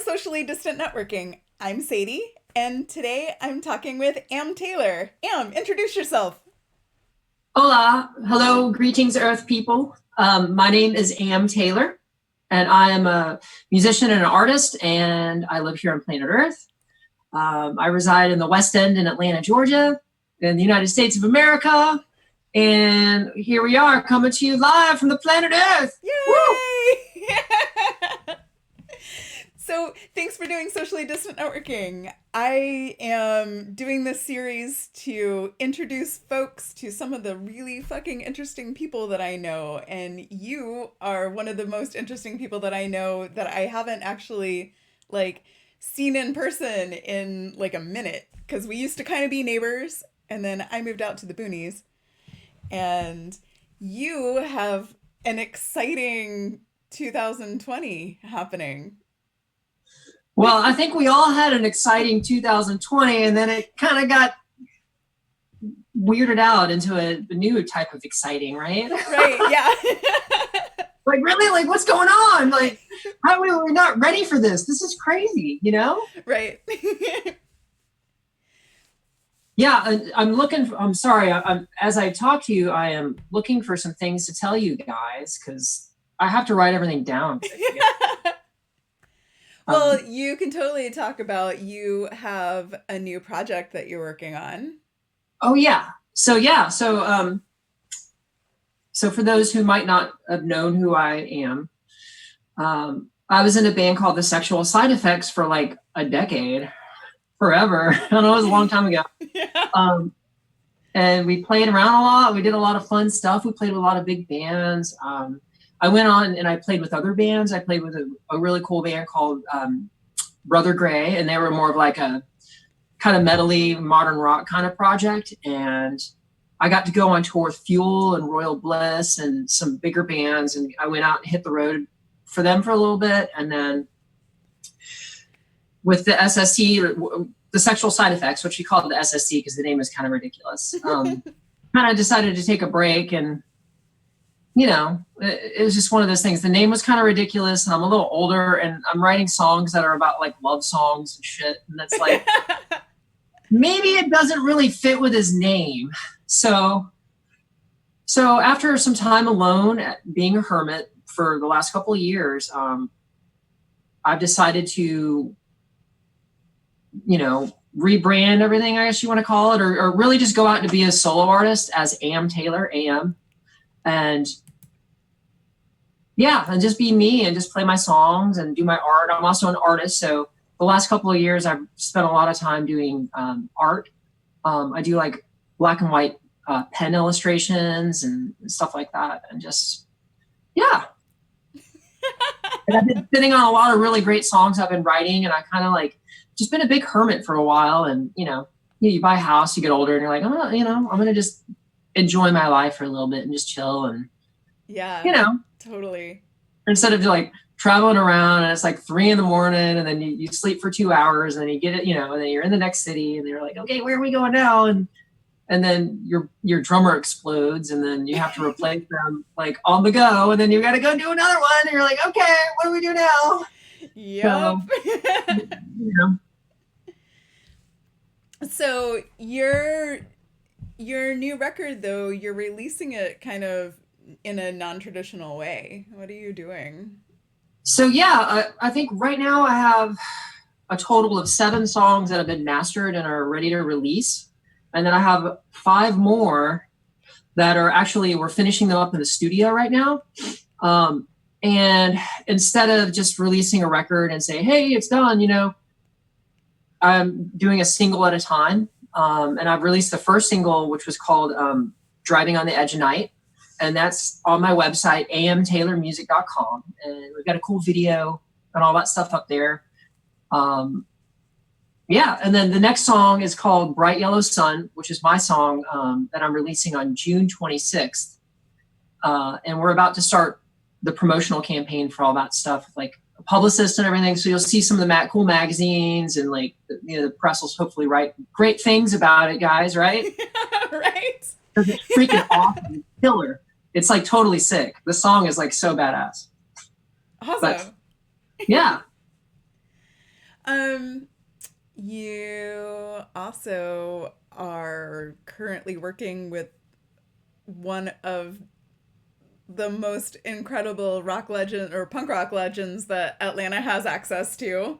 to Socially Distant Networking. I'm Sadie, and today I'm talking with Am Taylor. Am, introduce yourself. Hola, hello, greetings, Earth people. My name is Am Taylor, and I am a musician and an artist, and I live here on planet Earth. I reside in the West End in Atlanta, Georgia, in the United States of America, and here we are coming to you live from the planet Earth. Yay! So, thanks for doing Socially Distant Networking. I am doing this series to introduce folks to some of the really fucking interesting people that I know, and you are one of the most interesting people that I know that I haven't actually, seen in person in, a minute, because we used to kind of be neighbors, and then I moved out to the boonies, and you have an exciting 2020 happening. Well, I think we all had an exciting 2020, and then it kind of got weirded out into a new type of exciting, right? Right, yeah. Really? What's going on? How are we not ready for this? This is crazy, you know? Right. Yeah, I'm sorry. As I talk to you, I am looking for some things to tell you guys because I have to write everything down. Well, you can totally talk about you have a new project that you're working on. Oh yeah. So for those who might not have known who I am, I was in a band called the Sexual Side Effects for a decade, forever. I don't know, it was a long time ago. Yeah. And we played around a lot. We did a lot of fun stuff. We played with a lot of big bands. I went on and I played with other bands. I played with a really cool band called Brother Gray, and they were more of a kind of metal-y, modern rock kind of project. And I got to go on tour with Fuel and Royal Bliss and some bigger bands. And I went out and hit the road for them for a little bit. And then with the SST, the Sexual Side Effects, which we call it the SST because the name is kind of ridiculous, kind of decided to take a break. And it was just one of those things. The name was kind of ridiculous, and I'm a little older, and I'm writing songs that are about love songs and shit. And that's maybe it doesn't really fit with his name. So after some time alone, being a hermit for the last couple of years, I've decided to, rebrand everything, I guess you want to call it, or really just go out to be a solo artist as Am Taylor, Am. And just be me and just play my songs and do my art. I'm also an artist. So the last couple of years, I've spent a lot of time doing art. I do black and white pen illustrations and stuff like that. And just, yeah. And I've been sitting on a lot of really great songs I've been writing. And I kind of just been a big hermit for a while. And, you buy a house, you get older, and you're like, I'm going to just enjoy my life for a little bit and just chill. And yeah, totally, instead of traveling around and it's 3 a.m. and then you sleep for 2 hours and then you get it, and then you're in the next city and they're like, okay, where are we going now? And then your drummer explodes and then you have to replace them on the go, and then you got to go do another one and you're like, okay, what do we do now? Yep. So your new record, though, you're releasing it kind of in a non-traditional way. What are you doing? So I think right now I have a total of 7 songs that have been mastered and are ready to release. And then I have 5 more that are we're finishing them up in the studio right now. And instead of just releasing a record and say, hey, it's done, I'm doing a single at a time. And I've released the first single, which was called Driving on the Edge of Night. And that's on my website, amtaylormusic.com. And we've got a cool video and all that stuff up there. And then the next song is called Bright Yellow Sun, which is my song that I'm releasing on June 26th. And we're about to start the promotional campaign for all that stuff, a publicist and everything. So you'll see some of the cool magazines and the press will hopefully write great things about it, guys, right? Right. Because it's freaking awesome. Killer. It's totally sick. The song is so badass. Awesome. But, yeah. Um, you also are currently working with one of the most incredible rock legend or punk rock legends that Atlanta has access to.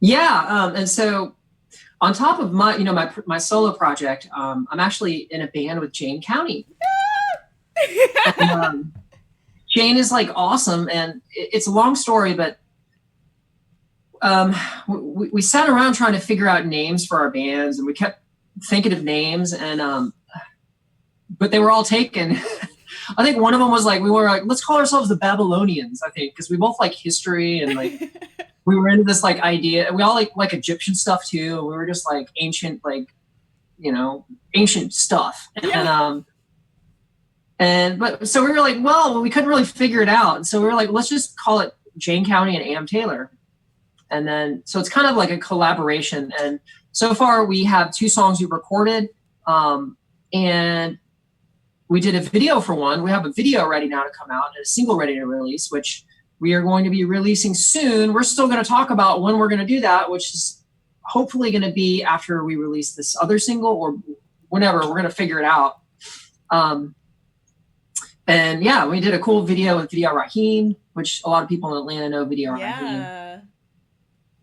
Yeah, and so on top of my, my solo project, I'm actually in a band with Jayne County. And, Jayne is like awesome, and it's a long story, but we sat around trying to figure out names for our bands, and we kept thinking of names, and but they were all taken. I think one of them was like, we were like, let's call ourselves the Babylonians, I think, because we both like history and like we were into this like idea, and we all like Egyptian stuff too. And we were just like ancient, like, ancient stuff. Yeah. But so we were like, well, we couldn't really figure it out. And so we were like, let's just call it Jayne County and Am Taylor. And then, so it's kind of like a collaboration. And so far we have 2 songs we recorded. And we did a video for one. We have a video ready now to come out and a single ready to release, which we are going to be releasing soon. We're still going to talk about when we're going to do that, which is hopefully going to be after we release this other single or whenever. We're going to figure it out. And yeah, we did a cool video with Video Raheem, which a lot of people in Atlanta know Video Raheem.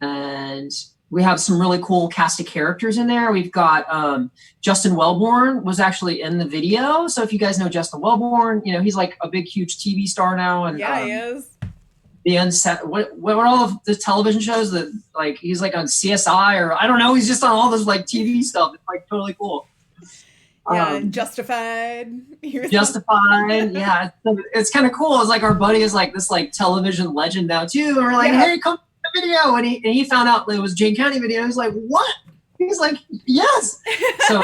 And we have some really cool cast of characters in there. We've got Justin Wellborn was actually in the video. So if you guys know Justin Wellborn, he's like a big, huge TV star now. And yeah, he is. What are all of the television shows that like he's like on CSI or I don't know, he's just on all this like TV stuff. It's like totally cool. Yeah, Justified. Justified, yeah. It's kind of cool. It's like our buddy is like this like television legend now too. And we're like, hey, come to the video. And he found out that it was Jayne County video. He was like, what? He's like, yes. So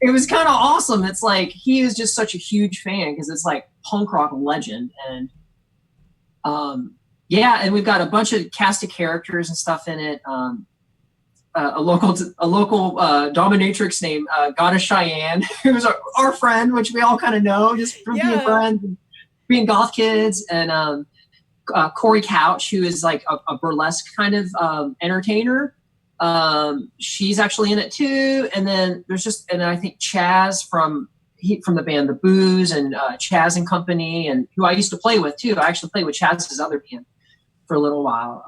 it was kind of awesome. It's like he is just such a huge fan because it's like punk rock legend. And yeah, and we've got a bunch of cast of characters and stuff in it. A local dominatrix named Goddess Cheyenne, who's our friend, which we all kind of know just from being friends, and being goth kids, and Corey Couch, who is like a burlesque kind of entertainer. She's actually in it too. And then and I think Chaz from the band The Booze and Chaz and Company, and who I used to play with too. I actually played with Chaz's other band for a little while.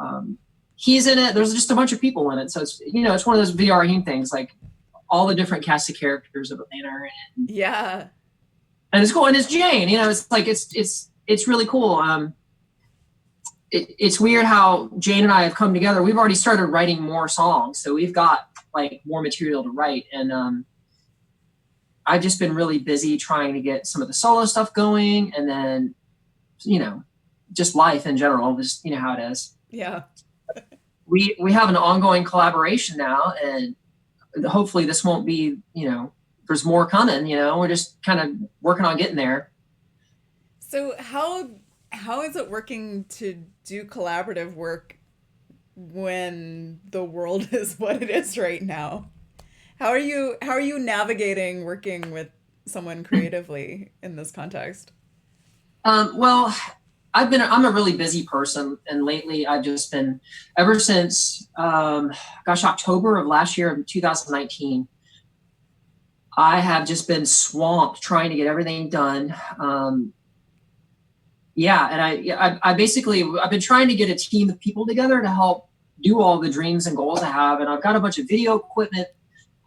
He's in it. There's just a bunch of people in it. So it's, it's one of those VR Raheem things, like all the different cast of characters of Atlanta are in it. Yeah. And it's cool. And it's Jayne, it's like, it's really cool. It's weird how Jayne and I have come together. We've already started writing more songs. So we've got like more material to write. And I've just been really busy trying to get some of the solo stuff going. And then, just life in general, just, how it is. Yeah. We have an ongoing collaboration now, and hopefully this won't be, there's more coming, we're just kind of working on getting there. So how is it working to do collaborative work when the world is what it is right now? How are you navigating working with someone creatively in this context? Well, I'm a really busy person, and lately I've just been, ever since, October of last year, of 2019, I have just been swamped trying to get everything done. Yeah. And I've been trying to get a team of people together to help do all the dreams and goals I have. And I've got a bunch of video equipment,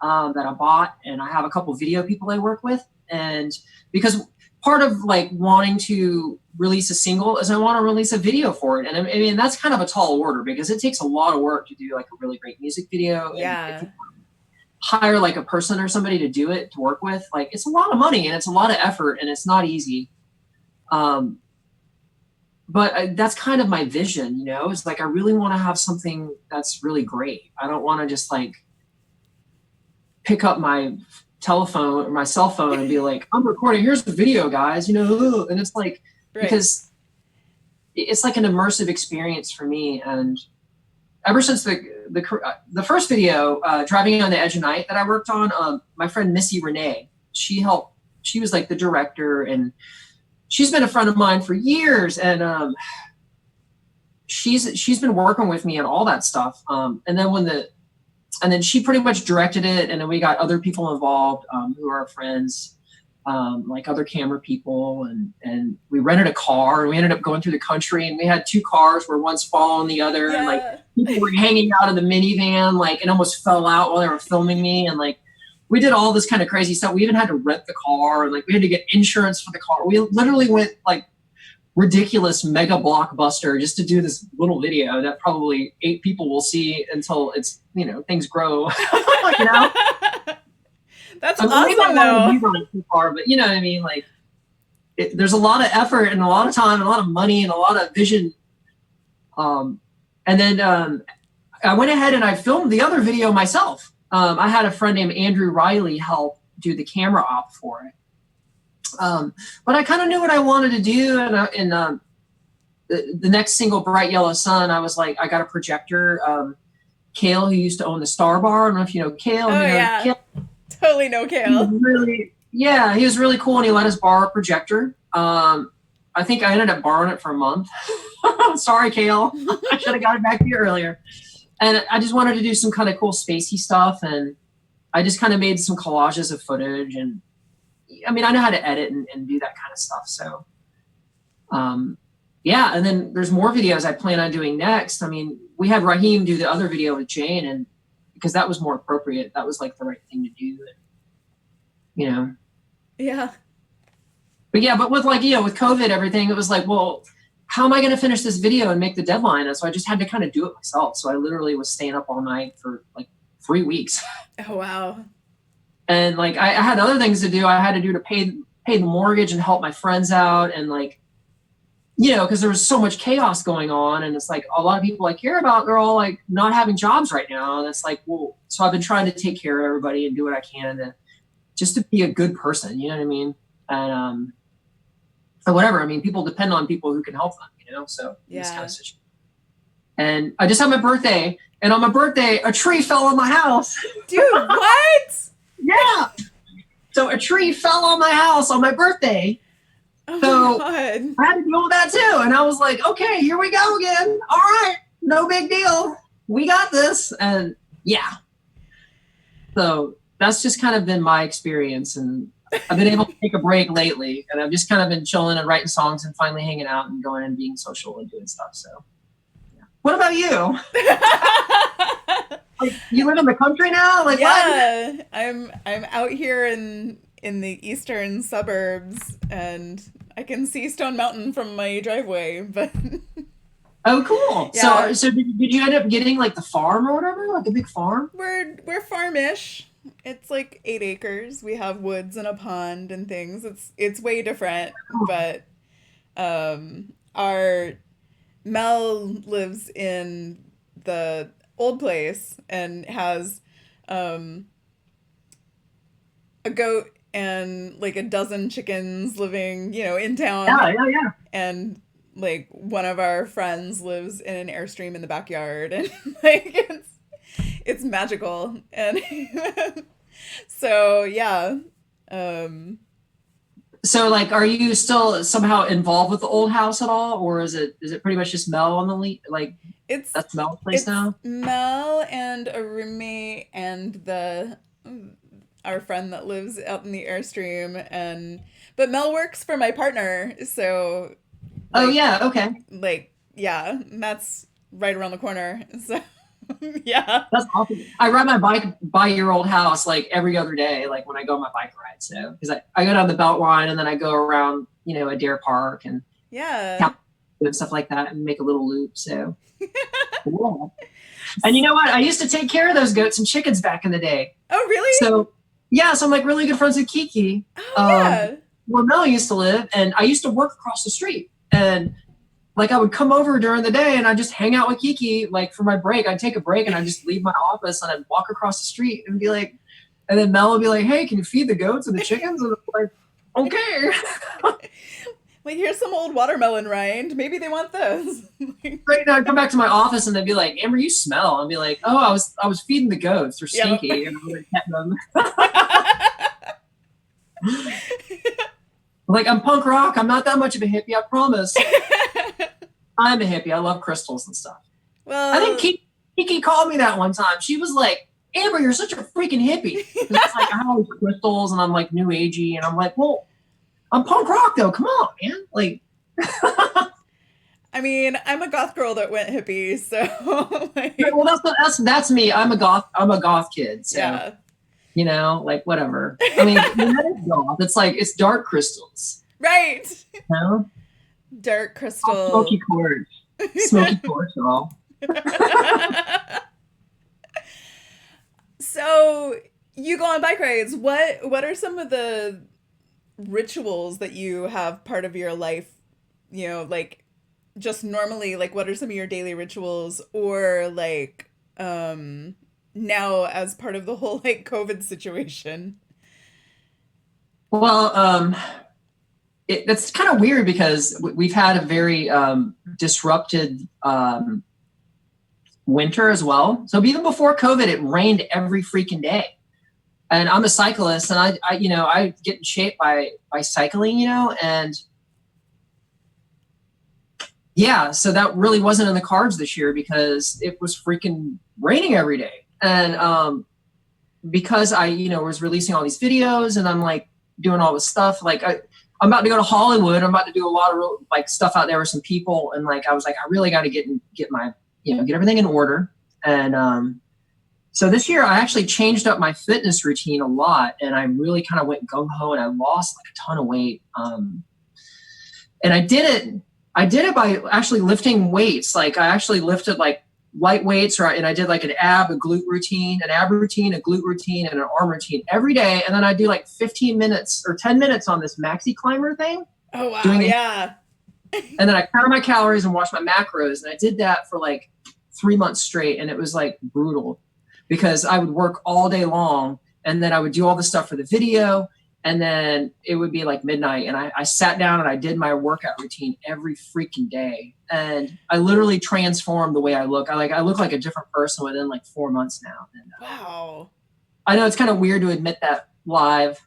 that I bought, and I have a couple of video people I work with. And because part of like wanting to release a single is I want to release a video for it. And I mean, that's kind of a tall order because it takes a lot of work to do like a really great music video. Yeah. And if you hire like a person or somebody to do it, to work with, like it's a lot of money and it's a lot of effort and it's not easy. But that's kind of my vision, it's like, I really want to have something that's really great. I don't want to just like pick up my telephone or my cell phone and be like, I'm recording, here's the video, guys, and it's like, right. Because it's like an immersive experience for me. And ever since the first video, Driving on the Edge of Night, that I worked on, my friend Missy Renee, she was like the director, and she's been a friend of mine for years. And she's been working with me on all that stuff. And then she pretty much directed it. And then we got other people involved, who are friends, like other camera people. And we rented a car, and we ended up going through the country, and we had 2 cars where one's following the other. Yeah. And like people were hanging out of the minivan, like, and almost fell out while they were filming me. And like, we did all this kind of crazy stuff. We even had to rent the car, and like we had to get insurance for the car. We literally went like ridiculous mega blockbuster just to do this little video that probably 8 people will see until it's, things grow. That's awesome though. Too far, but you know what I mean? Like there's a lot of effort and a lot of time and a lot of money and a lot of vision. And then I went ahead and I filmed the other video myself. I had a friend named Andy Reilly help do the camera op for it. But I kind of knew what I wanted to do. And the next single, Bright Yellow Sun, I was like, I got a projector. Kale, who used to own the Star Bar. I don't know if you know Kale. Oh, yeah. Kale. Totally know Kale. He was really cool, and he let us borrow a projector. I think I ended up borrowing it for a month. Sorry, Kale. I should have got it back to you earlier. And I just wanted to do some kind of cool spacey stuff. And I just kind of made some collages of footage. And I mean, I know how to edit and do that kind of stuff. So, yeah. And then there's more videos I plan on doing next. I mean, we had Raheem do the other video with Jayne, and because that was more appropriate, that was like the right thing to do. And, Yeah. But with like, with COVID, everything, it was like, well, how am I going to finish this video and make the deadline? And so I just had to kind of do it myself. So I literally was staying up all night for like 3 weeks. Oh, wow. And like, I had other things to do. I had to do to pay the mortgage and help my friends out. And like, because there was so much chaos going on. And it's like a lot of people I care about, they're all like not having jobs right now. And it's like, well, so I've been trying to take care of everybody and do what I can just to be a good person. You know what I mean? And whatever. I mean, people depend on people who can help them, so yeah. This kind of situation. And I just had my birthday, and on my birthday, a tree fell on my house. Dude, what? Yeah. So a tree fell on my house on my birthday. Oh so my God. I had to deal with that too. And I was like, okay, here we go again. All right. No big deal. We got this. And yeah. So that's just kind of been my experience. And I've been able to take a break lately, and I've just kind of been chilling and writing songs and finally hanging out and going and being social and doing stuff. So yeah. What about you? Like, you live in the country now? Like, yeah, what? I'm out here in the eastern suburbs, and I can see Stone Mountain from my driveway, but oh, cool. Yeah. So did you end up getting like the farm or whatever, like a big farm? We're farmish. It's like 8 acres. We have woods and a pond and things. It's way different, but our Mel lives in the old place and has a goat and like a dozen chickens living, in town. Yeah. And like one of our friends lives in an Airstream in the backyard, and like it's magical. And so yeah. So like, are you still somehow involved with the old house at all, or is it pretty much just Mel on the like? That's Mel's place now. Mel and a roommate and our friend that lives out in the Airstream, but Mel works for my partner, so. Oh yeah, okay. Like yeah, that's right around the corner. So. Yeah, that's awesome. I ride my bike by your old house like every other day, like when I go on my bike ride. So because I go down the Beltline and then I go around, Adair Park and and stuff like that and make a little loop. So cool. And you know what? I used to take care of those goats and chickens back in the day. Oh really? So yeah, so I'm like really good friends with Kiki. Oh, yeah. Where Mel used to live, and I used to work across the street, and like I would come over during the day and I'd just hang out with Kiki, like for my break. I'd take a break and I'd just leave my office and I'd walk across the street and be like, and then Mel would be like, hey, can you feed the goats and the chickens? And I'm like, okay. Like, here's some old watermelon rind. Maybe they want this. Right now I'd come back to my office and they'd be like, Amber, you smell. I'd be like, oh, I was feeding the goats. They're stinky. Yep. And I would pet them. Like, I'm punk rock. I'm not that much of a hippie, I promise. I'm a hippie. I love crystals and stuff. Well, I think Kiki called me that one time. She was like, Amber, you're such a freaking hippie. It's like, I have all these crystals and I'm like new agey. And I'm like, well, I'm punk rock though. Come on, man. Like, I mean, I'm a goth girl that went hippie, so like, well, that's me. I'm a goth kid. So, yeah. you know, like whatever. I mean, that is goth. It's like, it's dark crystals. Right. You know? Dark crystal. Smoky quartz. Smoky quartz and all. So you go on bike rides. What are some of the rituals that you have part of your life, you know, like just normally, like what are some of your daily rituals, or like now as part of the whole like COVID situation? Well, that's kind of weird because we've had a very disrupted winter as well. So even before COVID, it rained every freaking day. And I'm a cyclist, and I get in shape by cycling, you know, and yeah, so that really wasn't in the cards this year because it was freaking raining every day. And because I, was releasing all these videos and I'm like doing all this stuff, like I'm about to go to Hollywood. I'm about to do a lot of like stuff out there with some people. And like, I was like, I really got to get my, get everything in order. And so this year I actually changed up my fitness routine a lot, and I really kind of went gung-ho, and I lost like a ton of weight. And I did it by actually lifting weights. Like I actually lifted like light weights, and I did like a glute routine, an ab routine, a glute routine, and an arm routine every day. And then I do like 15 minutes or 10 minutes on this maxi climber thing. Oh, wow. Yeah. And then I counted my calories and watched my macros. And I did that for like 3 months straight. And it was like brutal because I would work all day long, and then I would do all the stuff for the video. And then it would be like midnight, and I sat down and I did my workout routine every freaking day. And I literally transformed the way I look. I look like a different person within like 4 months now. And, wow. I know it's kind of weird to admit that live,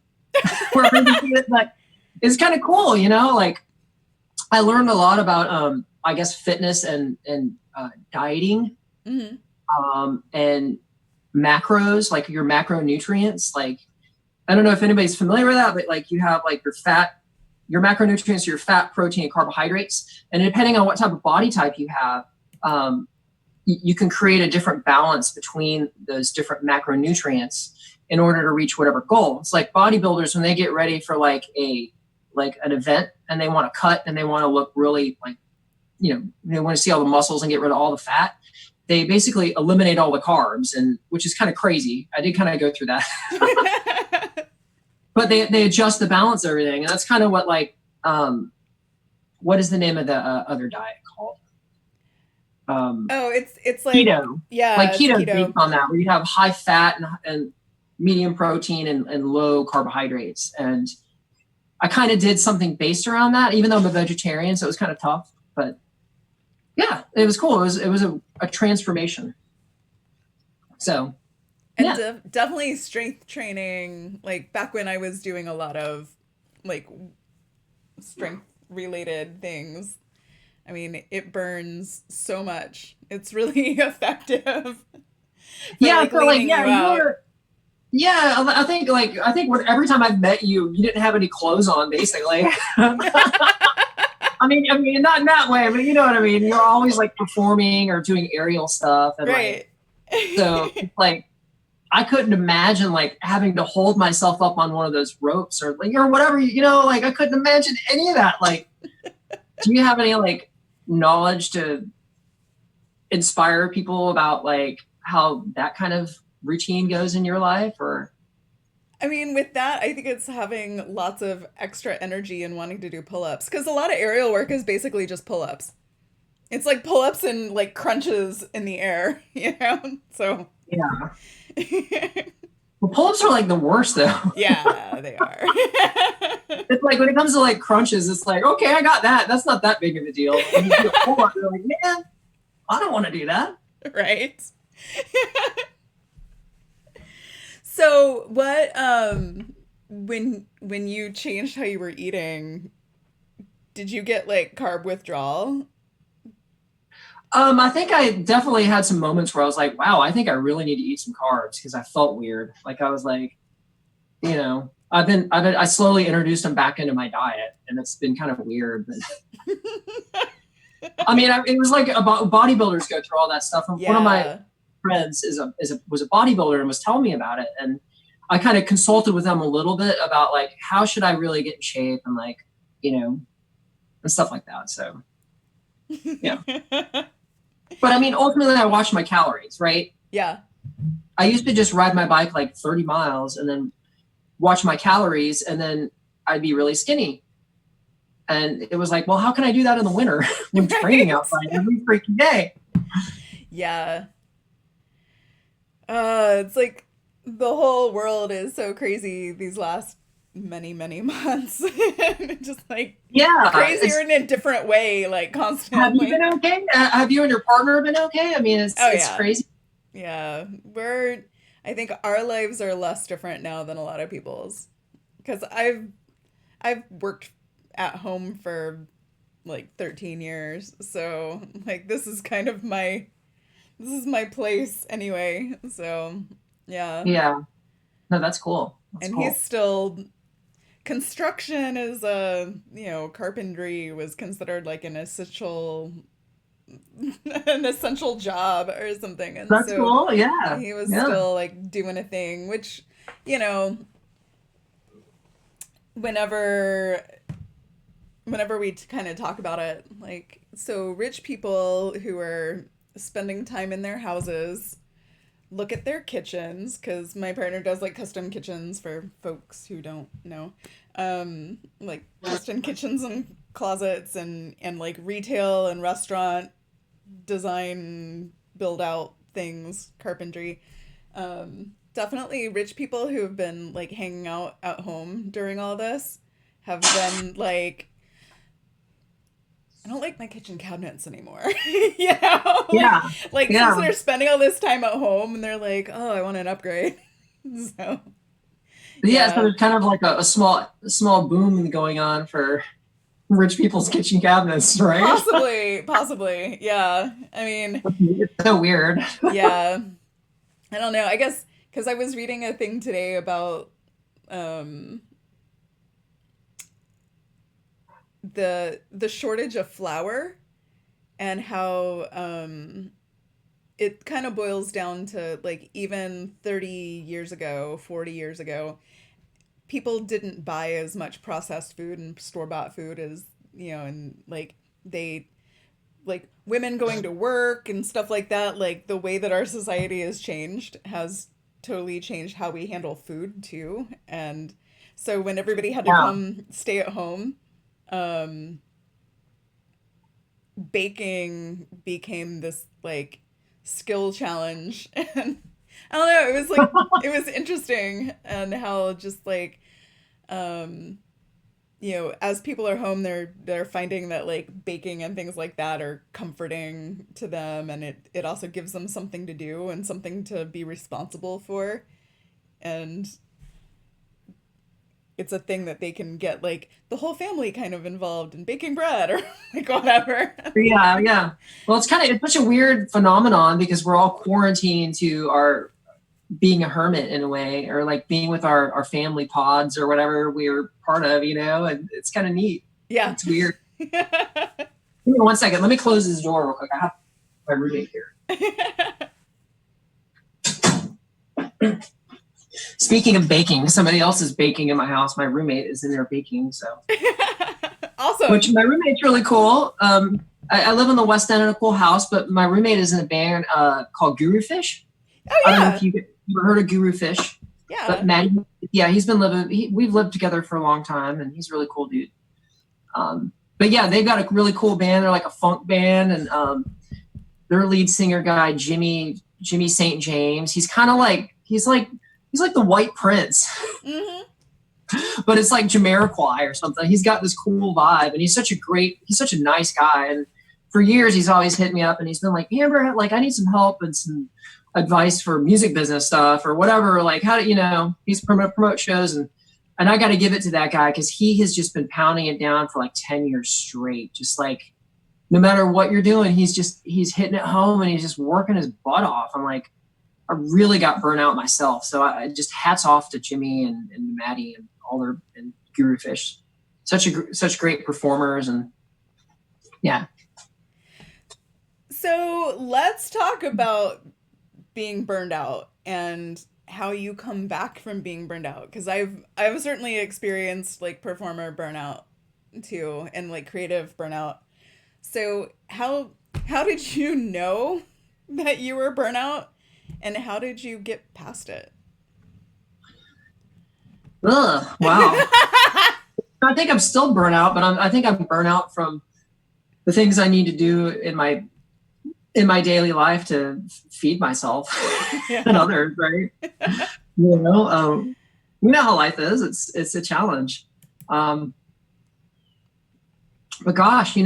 but it's kind of cool, like I learned a lot about, I guess, fitness and dieting, and macros, like your macronutrients. Like, I don't know if anybody's familiar with that, but like you have like your macronutrients, your fat, protein, and carbohydrates. And depending on what type of body type you have, you can create a different balance between those different macronutrients in order to reach whatever goal. It's like bodybuilders, when they get ready for like an event and they want to cut and they want to look really like, they want to see all the muscles and get rid of all the fat. They basically eliminate all the carbs, and which is kind of crazy. I did kind of go through that. But they adjust the balance of everything. And that's kind of what what is the name of the other diet called? It's like keto. Yeah. Like keto based on that, where you have high fat and medium protein and low carbohydrates. And I kind of did something based around that, even though I'm a vegetarian, so it was kind of tough. But yeah, it was cool. It was a transformation. So. And yeah. Definitely strength training, like back when I was doing a lot of like strength related things. I mean, it burns so much. It's really effective. Yeah, so like, I think every time I've met you, you didn't have any clothes on, basically. I mean, not in that way, but you know what I mean? You're always like performing or doing aerial stuff. And, right. So it's like, I couldn't imagine like having to hold myself up on one of those ropes or whatever, like I couldn't imagine any of that. Like, do you have any like knowledge to inspire people about like how that kind of routine goes in your life? Or I mean, with that, I think it's having lots of extra energy and wanting to do pull-ups, because a lot of aerial work is basically just pull-ups. It's like pull-ups and like crunches in the air, So yeah. Well, pull-ups are like the worst though. Yeah, they are. It's like when it comes to like crunches, it's like, okay, I got that. That's not that big of a deal. When you do a pull-up, you're like, man, I don't want to do that. Right. So what when you changed how you were eating, did you get like carb withdrawal? I think I definitely had some moments where I was like, wow, I think I really need to eat some carbs because I felt weird. Like I was like, you know, I slowly introduced them back into my diet, and it's been kind of weird. But I mean, it was like bodybuilders go through all that stuff. And one of my friends was a bodybuilder and was telling me about it, and I kind of consulted with them a little bit about like how should I really get in shape and like, you know, and stuff like that. So yeah. But I mean, ultimately I watch my calories, right? Yeah. I used to just ride my bike like 30 miles and then watch my calories, and then I'd be really skinny. And it was like, well, how can I do that in the winter when training outside every freaking day? Yeah. It's like the whole world is so crazy these last many months. Just like crazier in a different way, like constantly. Have you been okay? Have you and your partner been okay? I mean, it's crazy. Yeah, I think our lives are less different now than a lot of people's, because I've worked at home for like 13 years, so like this is my place anyway. So yeah. No, that's cool. He's still, construction is carpentry was considered like an essential job or something, and that's so cool. Yeah, he was still like doing a thing, which, you know, whenever we kind of talk about it, like, so rich people who are spending time in their houses look at their kitchens, because my partner does like custom kitchens for folks who don't know, like custom kitchens and closets and like retail and restaurant design build out things, carpentry. Definitely rich people who have been like hanging out at home during all this have been like, I don't like my kitchen cabinets anymore. You know? Like since they're spending all this time at home and they're like, oh, I want an upgrade. So so there's kind of like a small boom going on for rich people's kitchen cabinets, right? Possibly. Yeah. I mean, it's so weird. Yeah. I don't know. I guess because I was reading a thing today about the shortage of flour, and how it kind of boils down to like even 30 years ago, 40 years ago, people didn't buy as much processed food and store-bought food as, you know, and like they, like women going to work and stuff like that, like the way that our society has changed has totally changed how we handle food too. And so when everybody had to come stay at home, baking became this like skill challenge. And I don't know, it was like it was interesting, and how just like you know, as people are home, they're finding that like baking and things like that are comforting to them, and it also gives them something to do and something to be responsible for, and it's a thing that they can get like the whole family kind of involved in baking bread or like whatever. Yeah. Well, it's such a weird phenomenon because we're all quarantined to our being a hermit in a way, or like being with our family pods or whatever we're part of, you know, and it's kind of neat. Yeah. It's weird. Give me 1 second. Let me close this door real quick. I have my roommate here. Speaking of baking, somebody else is baking in my house. My roommate is in there baking, so. Awesome. Which my roommate's really cool. I live in the West End in a cool house, but my roommate is in a band called Guru Fish. Oh yeah. I don't know if you've ever heard of Guru Fish. Yeah. But Maddie, we've lived together for a long time, and he's a really cool dude. But yeah, they've got a really cool band. They're like a funk band, and their lead singer guy, Jimmy St. James, he's like the White Prince. Mm-hmm. But it's like Jamiroquai or something. He's got this cool vibe, and he's such a nice guy. And for years, he's always hit me up, and he's been like, Amber, like I need some help and some advice for music business stuff or whatever. Like how do you know? He's promote shows, and I got to give it to that guy because he has just been pounding it down for like 10 years straight, just like no matter what you're doing, he's hitting it home and he's just working his butt off. I'm like, I really got burnt out myself. So I just hats off to Jimmy and Maddie and all their, and Guru Fish. Such great performers. And yeah. So let's talk about being burned out and how you come back from being burned out. Because I've certainly experienced like performer burnout too, and like creative burnout. So how did you know that you were burnout, and how did you get past it? Ugh, wow. I think I'm still burnt out, but I think I'm burnt out from the things I need to do in my daily life to feed myself and others, right? You know how life is. It's a challenge. But gosh,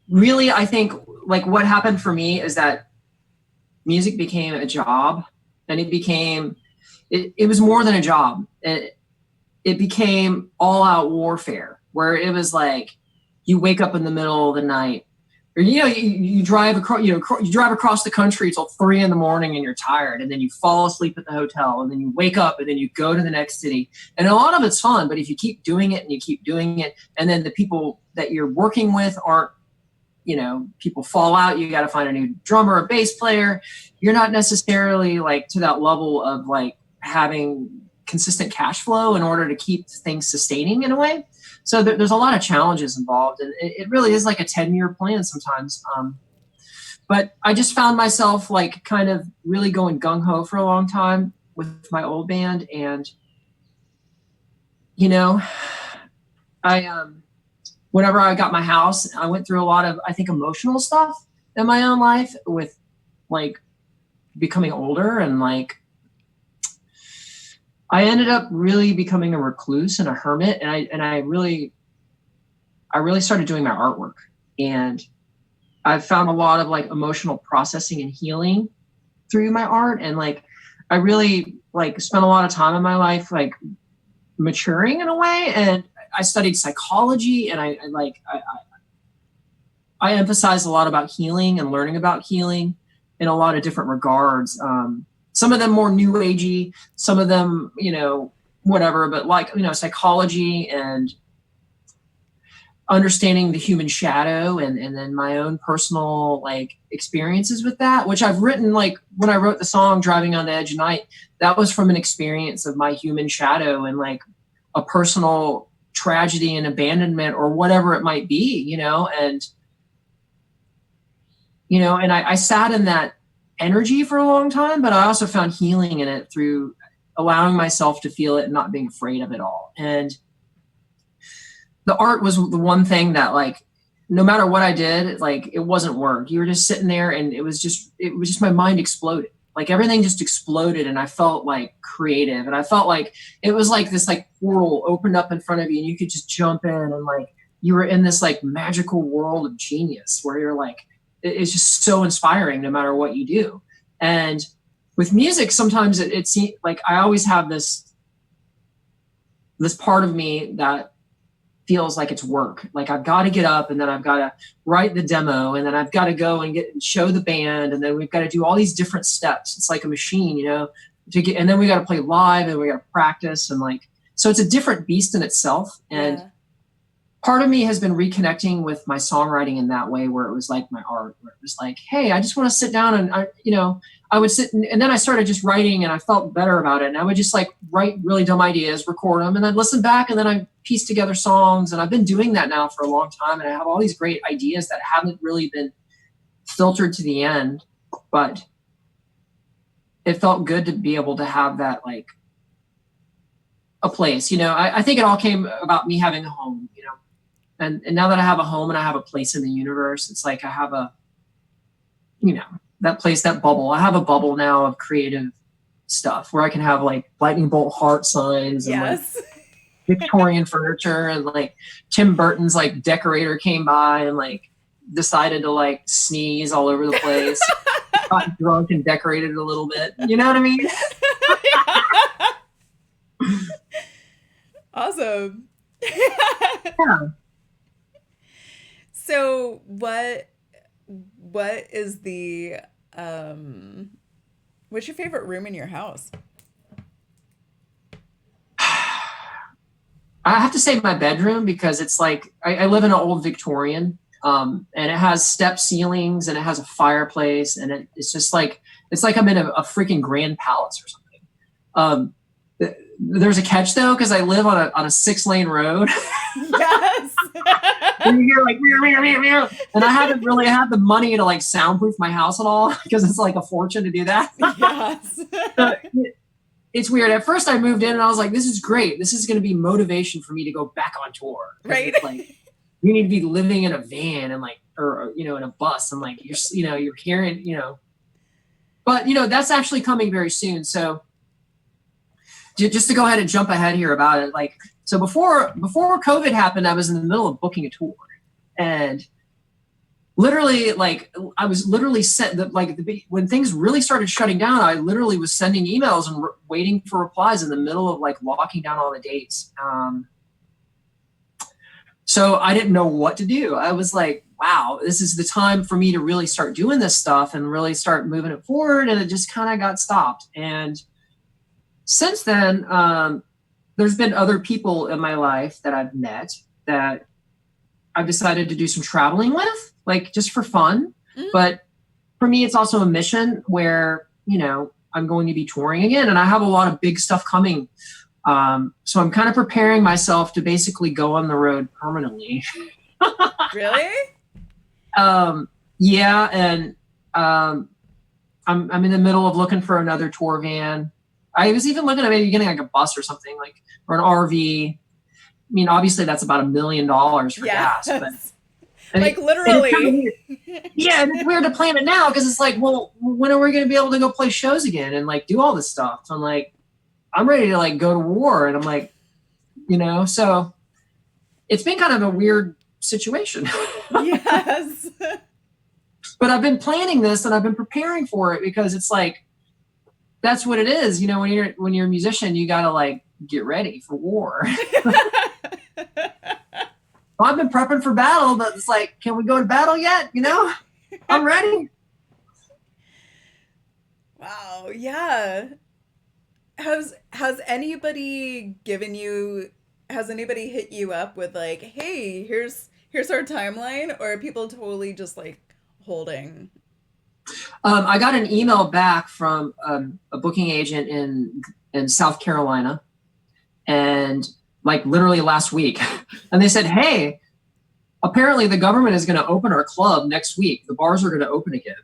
really, I think like what happened for me is that music became a job, and it was more than a job. It became all out warfare, where it was like you wake up in the middle of the night, or you drive across the country till 3 a.m. and you're tired, and then you fall asleep at the hotel, and then you wake up, and then you go to the next city, and a lot of it's fun. But if you keep doing it and you keep doing it, and then the people that you're working with aren't, people fall out, you got to find a new drummer, a bass player. You're not necessarily like to that level of like having consistent cash flow in order to keep things sustaining in a way. So there's a lot of challenges involved, and it really is like a 10-year plan sometimes. But I just found myself like kind of really going gung-ho for a long time with my old band. And, whenever I got my house, I went through a lot of, I think, emotional stuff in my own life with like becoming older, and like I ended up really becoming a recluse and a hermit. And I really started doing my artwork, and I've found a lot of like emotional processing and healing through my art. And like, I really like spent a lot of time in my life, like maturing in a way. And I studied psychology, and I emphasize a lot about healing and learning about healing in a lot of different regards. Some of them more new agey, some of them, whatever, but like, psychology and understanding the human shadow, and then my own personal like experiences with that, which I've written, like when I wrote the song Driving on the Edge of Night, that was from an experience of my human shadow and like a personal tragedy and abandonment or whatever it might be, and I sat in that energy for a long time, but I also found healing in it through allowing myself to feel it and not being afraid of it all. And the art was the one thing that like, no matter what I did, like it wasn't work. You were just sitting there, and it was just my mind exploded. Like everything just exploded, and I felt like creative, and I felt like it was like this like portal opened up in front of you, and you could just jump in, and like you were in this like magical world of genius where you're like, it's just so inspiring no matter what you do. And with music, sometimes it seems like I always have this part of me that feels like it's work. Like I've got to get up, and then I've got to write the demo, and then I've got to go and show the band, and then we've got to do all these different steps. It's like a machine, and then we got to play live, and we got to practice, and like, so it's a different beast in itself. And part of me has been reconnecting with my songwriting in that way, where it was like my art, where it was like, hey, I just want to sit down, and I would sit, and then I started just writing, and I felt better about it. And I would just like write really dumb ideas, record them, and then listen back, and then I piece together songs. And I've been doing that now for a long time. And I have all these great ideas that haven't really been filtered to the end, but it felt good to be able to have that, like a place, I think it all came about me having a home, and now that I have a home and I have a place in the universe, it's like I have a, that place, that bubble. I have a bubble now of creative stuff where I can have like lightning bolt heart signs and like Victorian furniture, and like Tim Burton's like decorator came by and like decided to like sneeze all over the place. Got drunk and decorated a little bit. You know what I mean? Awesome. Yeah. So what is the what's your favorite room in your house? I have to say my bedroom because it's like I live in an old Victorian, and it has step ceilings and it has a fireplace, and it's just like it's like I'm in a freaking grand palace or something. Um, there's a catch though because I live on a 6-lane road. Yes. And you hear like meow, meow, meow, meow. And I haven't really had the money to like soundproof my house at all because it's like a fortune to do that. Yes. It's weird. At first I moved in and I was like, this is great. This is going to be motivation for me to go back on tour. Right. It's like, you need to be living in a van and like, or, you know, in a bus and like, you're hearing, but that's actually coming very soon. So just to go ahead and jump ahead here about it. Like, so before COVID happened, I was in the middle of booking a tour and literally, like, I was literally when things really started shutting down, I literally was sending emails and waiting for replies in the middle of like locking down all the dates. So I didn't know what to do. I was like, wow, this is the time for me to really start doing this stuff and really start moving it forward. And it just kind of got stopped. And since then, there's been other people in my life that I've met that I've decided to do some traveling with, like just for fun. Mm. But for me, it's also a mission where, I'm going to be touring again and I have a lot of big stuff coming. So I'm kind of preparing myself to basically go on the road permanently. Really? Yeah. And I'm in the middle of looking for another tour van. I was even looking at maybe getting like a bus or something or an RV. I mean, obviously that's about $1 million for gas, but like literally. Yeah, and it's weird to plan it now because it's like, well, when are we going to be able to go play shows again and like do all this stuff? So I'm like, I'm ready to like go to war, and I'm like, so it's been kind of a weird situation. Yes. But I've been planning this and I've been preparing for it because it's like, that's what it is. When you're a musician, you got to like get ready for war. Well, I've been prepping for battle, but it's like, can we go to battle yet? I'm ready. Wow. Yeah. Has anybody hit you up with like, hey, here's our timeline, or are people totally just like holding? I got an email back from a booking agent in South Carolina, and like literally last week, and they said, hey, apparently the government is going to open our club next week. The bars are going to open again.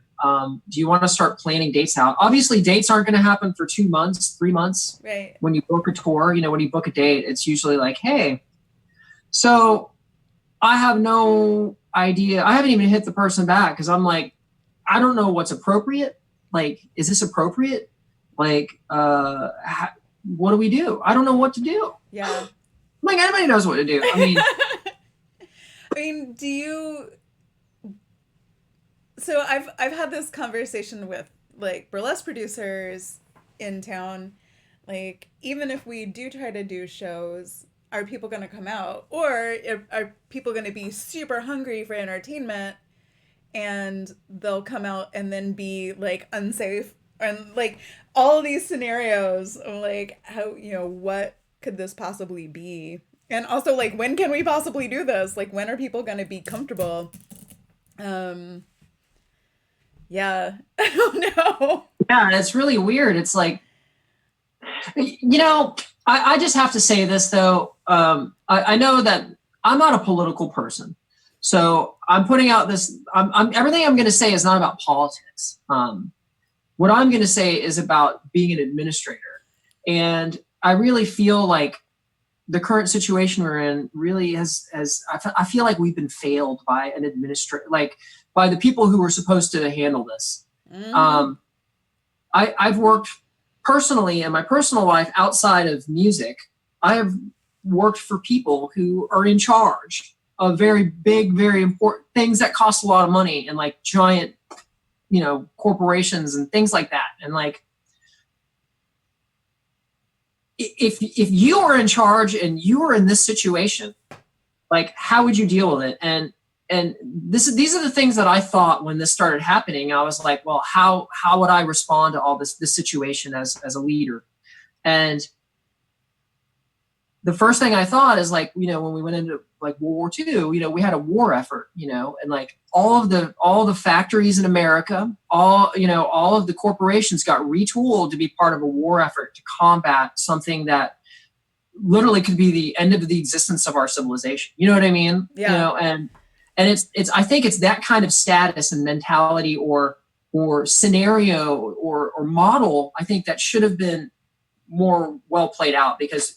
Do you want to start planning dates out? Obviously dates aren't going to happen for 2 months, 3 months. Right. When you book a tour, when you book a date, it's usually like, hey, so I have no idea. I haven't even hit the person back because I'm like, I don't know what's appropriate. Like, is this appropriate? Like, what do we do? I don't know what to do. Yeah. Like, anybody knows what to do. I mean, do you? So I've had this conversation with like burlesque producers in town. Like, even if we do try to do shows, are people going to come out, or are people going to be super hungry for entertainment, and they'll come out and then be like unsafe, and like all of these scenarios of like how what could this possibly be? And also, like, when can we possibly do this? Like, when are people going to be comfortable? Yeah, I don't know. Yeah, it's really weird. It's like, I just have to say this, though. I know that I'm not a political person. So I'm putting out this, everything I'm going to say is not about politics. What I'm going to say is about being an administrator. And I really feel like the current situation we're in really I feel like we've been failed by an administrator, like by the people who were supposed to handle this. Mm-hmm. I've worked personally in my personal life outside of music. I have worked for people who are in charge of very big, very important things that cost a lot of money, and like giant, corporations and things like that. And like, if you were in charge and you were in this situation, like, how would you deal with it? And these are the things that I thought when this started happening. I was like, well, how would I respond to all this situation as a leader? And the first thing I thought is like, when we went into like World War II, we had a war effort, and like all the factories in America, all of the corporations got retooled to be part of a war effort to combat something that literally could be the end of the existence of our civilization. You know what I mean? Yeah. And it's I think it's that kind of status and mentality or scenario or model, I think, that should have been more well played out, because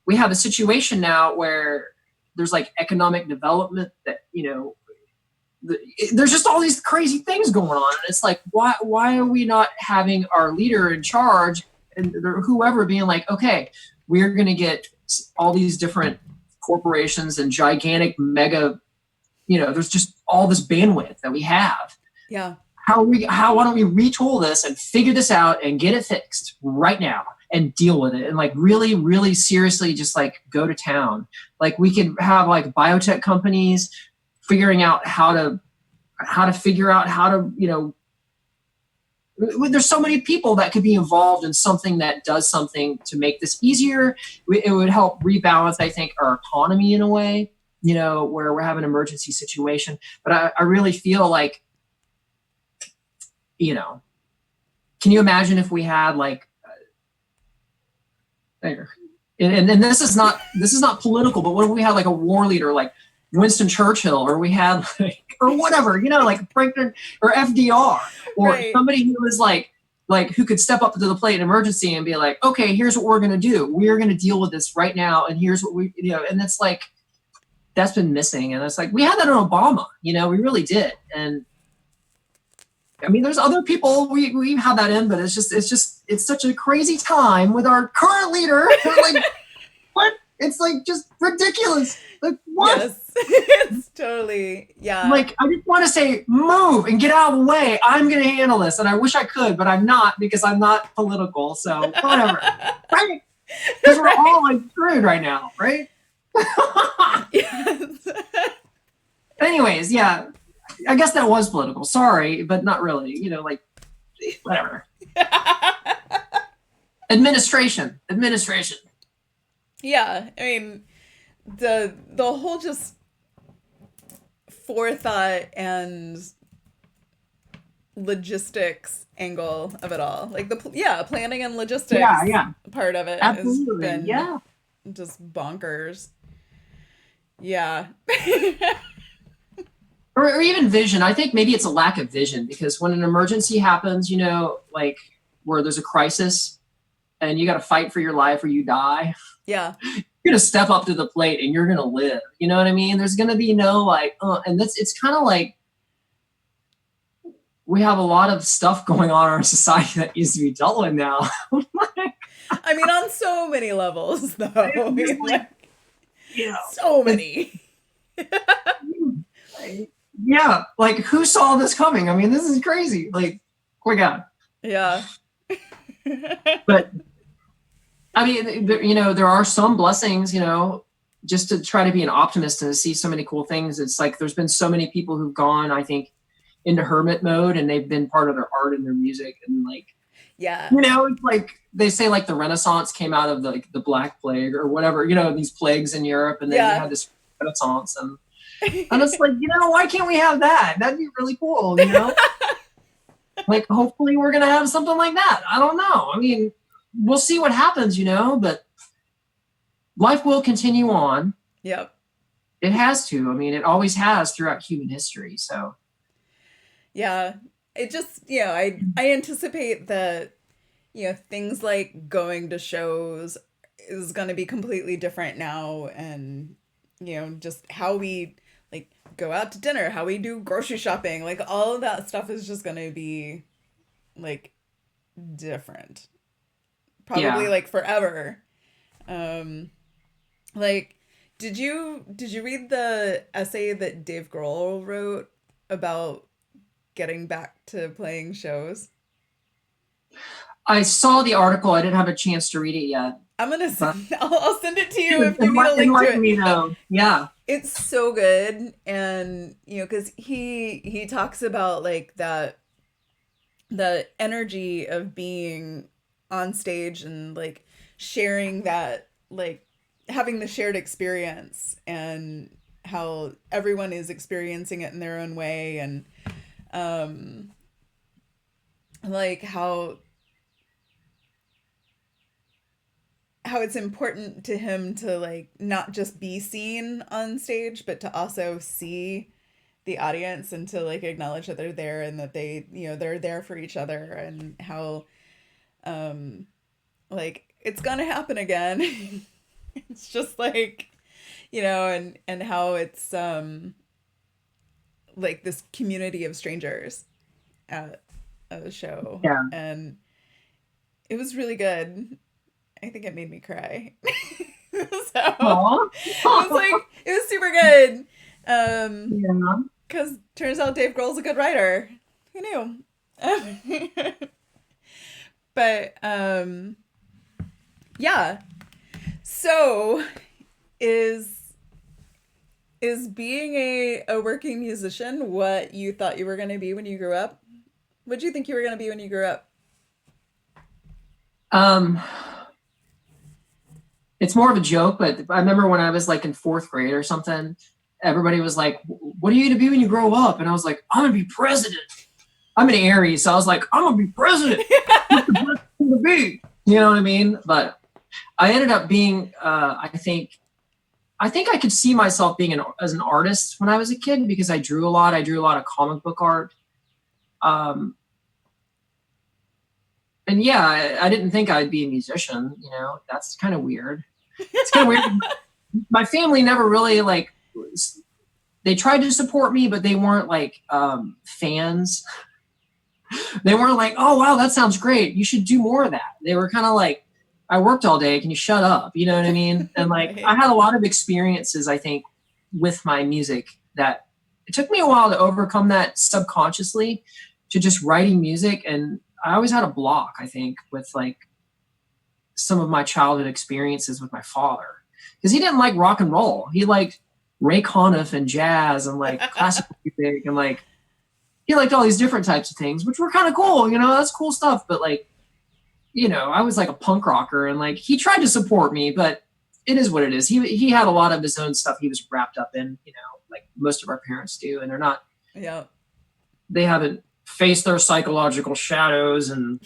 we have a situation now where there's like economic development that, there's just all these crazy things going on. And it's like, why are we not having our leader in charge and whoever being like, okay, we're going to get all these different corporations and gigantic mega, there's just all this bandwidth that we have. Yeah. Why don't we retool this and figure this out and get it fixed right now and deal with it, and like really, really seriously just like go to town. Like we could have like biotech companies figuring out how to figure out how to, there's so many people that could be involved in something that does something to make this easier. It would help rebalance, I think, our economy in a way, where we're having an emergency situation. But I really feel like, can you imagine if we had like, and this is not political, but what if we had like a war leader like Winston Churchill, or we had like, or whatever, like Franklin or FDR, or right. somebody who was like who could step up to the plate in emergency and be like, okay, here's what we're going to do. We're going to deal with this right now. And here's what we, and it's like, that's been missing. And it's like, we had that on Obama, we really did. And I mean, there's other people we have that in, but it's such a crazy time with our current leader. Like, what? It's like just ridiculous. Like, what? Yes, it's totally, yeah. Like, I just want to say, move and get out of the way. I'm going to handle this. And I wish I could, but I'm not, because I'm not political. So whatever. Right? Because we're all like screwed right now, right? Yes. Anyways, yeah. I guess that was political. Sorry, but not really. Like, whatever. Administration. Yeah, I mean, the whole just forethought and logistics angle of it all, like planning and logistics part of it, absolutely, has been just bonkers. Yeah. Or even vision. I think maybe it's a lack of vision, because when an emergency happens, like where there's a crisis and you got to fight for your life or you die. Yeah. You're going to step up to the plate and you're going to live. You know what I mean? There's going to be no like, and it's kind of like we have a lot of stuff going on in our society that needs to be dealt with now. I mean, on so many levels, though. So many. Yeah, like who saw this coming? I mean, this is crazy. Like, oh my God. Yeah. But I mean, there are some blessings, just to try to be an optimist and to see so many cool things. It's like there's been so many people who've gone, I think, into hermit mode, and they've been part of their art and their music, and like, yeah, it's like they say like the Renaissance came out of the Black Plague or whatever, these plagues in Europe, and then you had this Renaissance, and it's like, why can't we have that? That'd be really cool, Like, hopefully we're gonna have something like that. I don't know. I mean, we'll see what happens, but life will continue on. Yep. It has to. I mean, it always has throughout human history. So yeah, it just, I anticipate that, things like going to shows is going to be completely different now. And, just how we like go out to dinner, how we do grocery shopping, like all of that stuff is just going to be like different. Probably like forever. Like, did you read the essay that Dave Grohl wrote about getting back to playing shows? I saw the article. I didn't have a chance to read it yet. I'm gonna send. I'll send it to you if you need a link to it. Me though. Yeah, it's so good, and because he talks about like that, the energy of being on stage and like sharing that, like having the shared experience, and how everyone is experiencing it in their own way, and like how it's important to him to like not just be seen on stage, but to also see the audience and to like acknowledge that they're there and that they, they're there for each other, and how like it's gonna happen again. It's just like, and how it's like this community of strangers at a show. Yeah. And it was really good. I think it made me cry. So it was super good. Yeah. Because turns out Dave Grohl's a good writer. Who knew? But yeah. So is being a working musician what you thought you were going to be when you grew up? What did you think you were going to be when you grew up? It's more of a joke, but I remember when I was like in 4th grade or something, everybody was like, what are you going to be when you grow up? And I was like, I'm going to be president. I'm an Aries, so I was like, I'm going to be president. What's the best thing to be? You know what I mean? But I ended up being, I think I could see myself being as an artist when I was a kid, because I drew a lot. I drew a lot of comic book art. And yeah, I didn't think I'd be a musician. That's kind of weird. It's kind of weird. My family never really they tried to support me, but they weren't like fans. They weren't like, oh, wow, that sounds great. You should do more of that. They were kind of like, I worked all day. Can you shut up? You know what I mean? And like, I had a lot of experiences, I think, with my music that it took me a while to overcome that subconsciously, to just writing music. And I always had a block, I think, with like some of my childhood experiences with my father, because he didn't like rock and roll. He liked Ray Conniff and jazz and like classical music, and like he liked all these different types of things, which were kind of cool. That's cool stuff. But like, I was like a punk rocker, and like he tried to support me, but it is what it is. He had a lot of his own stuff he was wrapped up in, like most of our parents do, and they're not. Yeah. They haven't face their psychological shadows and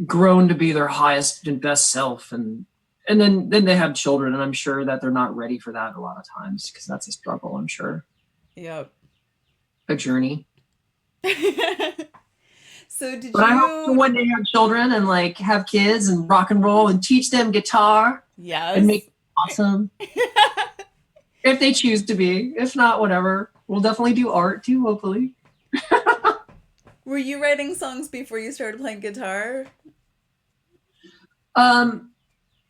grown to be their highest and best self, and then they have children, and I'm sure that they're not ready for that a lot of times, because that's a struggle, I'm sure. Yep. A journey. So I hope to one day have children and like have kids and rock and roll and teach them guitar. Yes. And make it awesome. If they choose to be. If not, whatever. We'll definitely do art too, hopefully. Were you writing songs before you started playing guitar?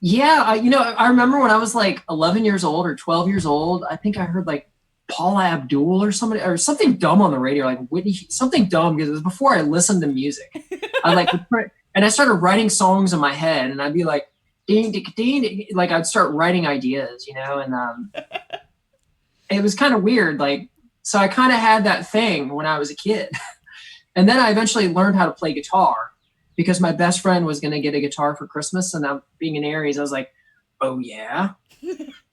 Yeah, I remember when I was like 11 years old or 12 years old, I think I heard like Paula Abdul or somebody or something dumb on the radio, like Whitney, something dumb, because it was before I listened to music. And I started writing songs in my head, and I'd be like, ding, ding, ding, like I'd start writing ideas, and it was kind of weird. Like, so I kind of had that thing when I was a kid. And then I eventually learned how to play guitar, because my best friend was going to get a guitar for Christmas. And I'm being an Aries, I was like, oh yeah.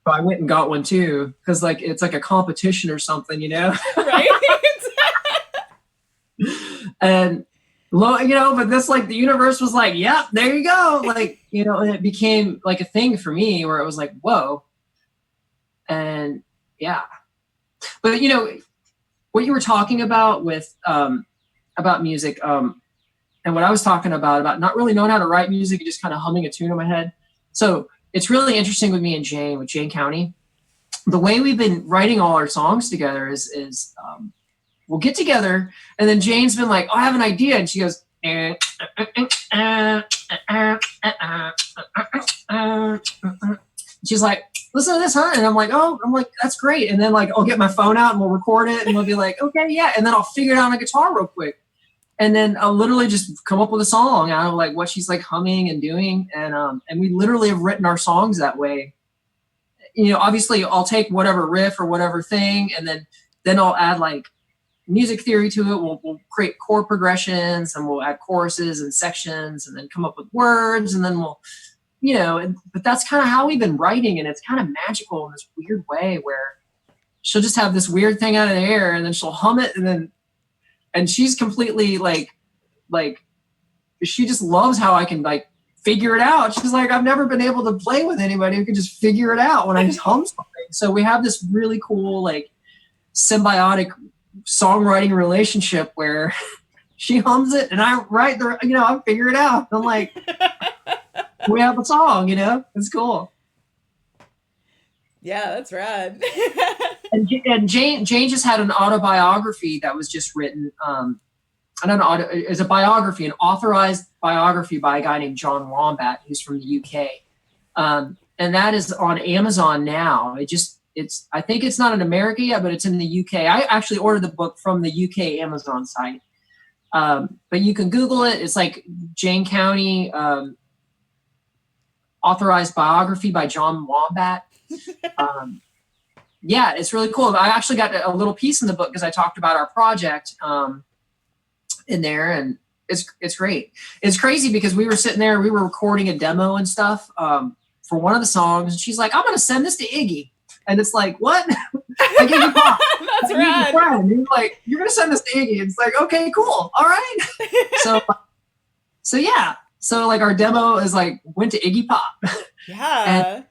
So I went and got one too, because like it's like a competition or something, Right. And but this, like, the universe was like, yeah, there you go. Like, and it became like a thing for me where it was like, whoa. And yeah. But what you were talking about with about music, and what I was talking about not really knowing how to write music and just kind of humming a tune in my head. So it's really interesting with me and Jayne, with Jayne County. The way we've been writing all our songs together is we'll get together, and then Jayne's been like, oh, I have an idea. And she goes, she's like, listen to this, huh? And I'm like, that's great. And then like, I'll get my phone out and we'll record it, and we'll be like, okay, yeah. And then I'll figure it out on a guitar real quick. and then I'll literally just come up with a song out of like what she's like humming and doing. And we literally have written our songs that way. Obviously I'll take whatever riff or whatever thing, and then I'll add like music theory to it. We'll create chord progressions, and we'll add choruses and sections, and then come up with words, and then we'll, but that's kind of how we've been writing. And it's kind of magical in this weird way where she'll just have this weird thing out of the air, and then she'll hum it, and she's completely like she just loves how I can like figure it out. She's like, I've never been able to play with anybody who can just figure it out when I just hum something. So we have this really cool like symbiotic songwriting relationship where she hums it and I write I figure it out. I'm like, we have a song, it's cool. Yeah, that's rad. and Jayne just had an autobiography that was just written. It's a biography, an authorized biography by a guy named John Wombat, who's from the UK. And that is on Amazon now. I think it's not in America yet, but it's in the UK. I actually ordered the book from the UK Amazon site. But you can Google it. It's like Jayne County, authorized biography by John Wombat. Yeah, it's really cool. I actually got a little piece in the book because I talked about our project in there, and it's great. It's crazy because we were sitting there, we were recording a demo and stuff for one of the songs, and she's like, I'm going to send this to Iggy. And it's like, what? Like, Iggy Pop. That's rad. He's like, you're going to send this to Iggy. It's like, okay, cool. All right. So yeah. So like our demo is like, went to Iggy Pop. Yeah. And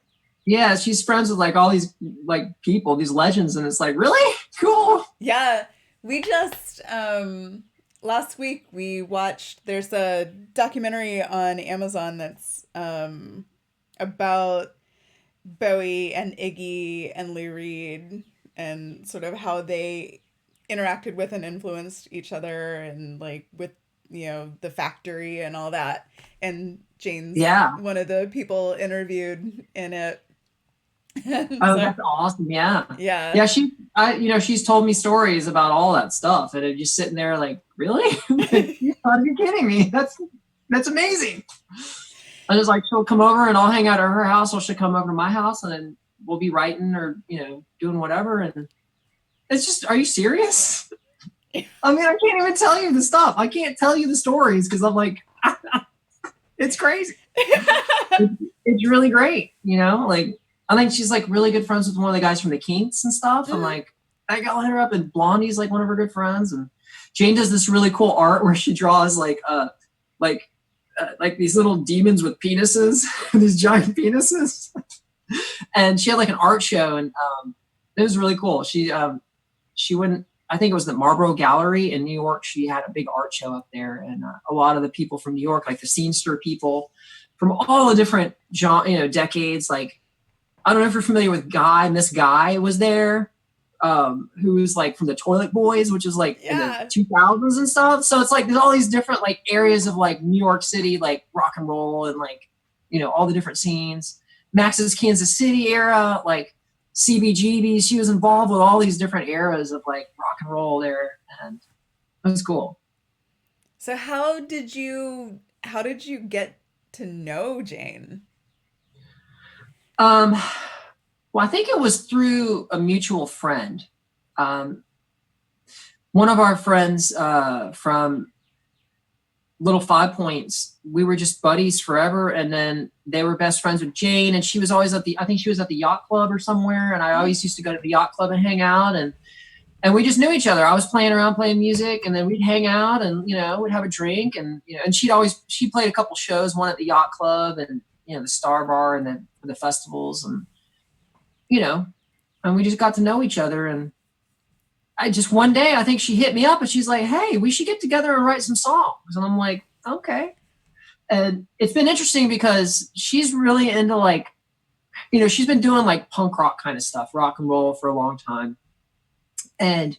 yeah, she's friends with like all these like people, these legends. And it's like, really? Cool. Yeah. We just, last week we watched, there's a documentary on Amazon that's about Bowie and Iggy and Lou Reed and sort of how they interacted with and influenced each other, and like with the Factory and all that. And Jayne's one of the people interviewed in it. That's awesome. Yeah. She's told me stories about all that stuff, and I'm just sitting there like, really? You gotta be kidding me. That's amazing. I just like, she'll come over and I'll hang out at her house, or she'll come over to my house, and then we'll be writing or, doing whatever. And it's just, are you serious? I mean, I can't even tell you the stuff. I can't tell you the stories because I'm like, it's crazy. It's really great. Like, I think she's like really good friends with one of the guys from the Kinks and stuff. I'm like, I got her up, and Blondie's like one of her good friends. And Jayne does this really cool art where she draws like these little demons with penises, these giant penises. And she had like an art show, and it was really cool. She went, I think it was the Marlboro Gallery in New York. She had a big art show up there, and a lot of the people from New York, like the scenester people from all the different decades. Like, I don't know if you're familiar with Miss Guy was there, who was like from the Toilet Boys, which is like in the 2000s and stuff. So it's like there's all these different like areas of like New York City, like rock and roll, and like all the different scenes. Max's Kansas City era, like CBGB. She was involved with all these different eras of like rock and roll there, and it was cool. So how did you get to know Jayne? Well, I think it was through a mutual friend. One of our friends from Little 5 Points, we were just buddies forever. And then they were best friends with Jayne, and she was always I think she was at the yacht club or somewhere. And I always used to go to the yacht club and hang out, and we just knew each other. I was playing around playing music, and then we'd hang out and, we'd have a drink, and, and she played a couple shows, one at the yacht club and, the Star Bar, and then for the festivals, and, and we just got to know each other. And one day, I think she hit me up and she's like, hey, we should get together and write some songs. And I'm like, okay. And it's been interesting because she's really into like, she's been doing like punk rock kind of stuff, rock and roll for a long time. And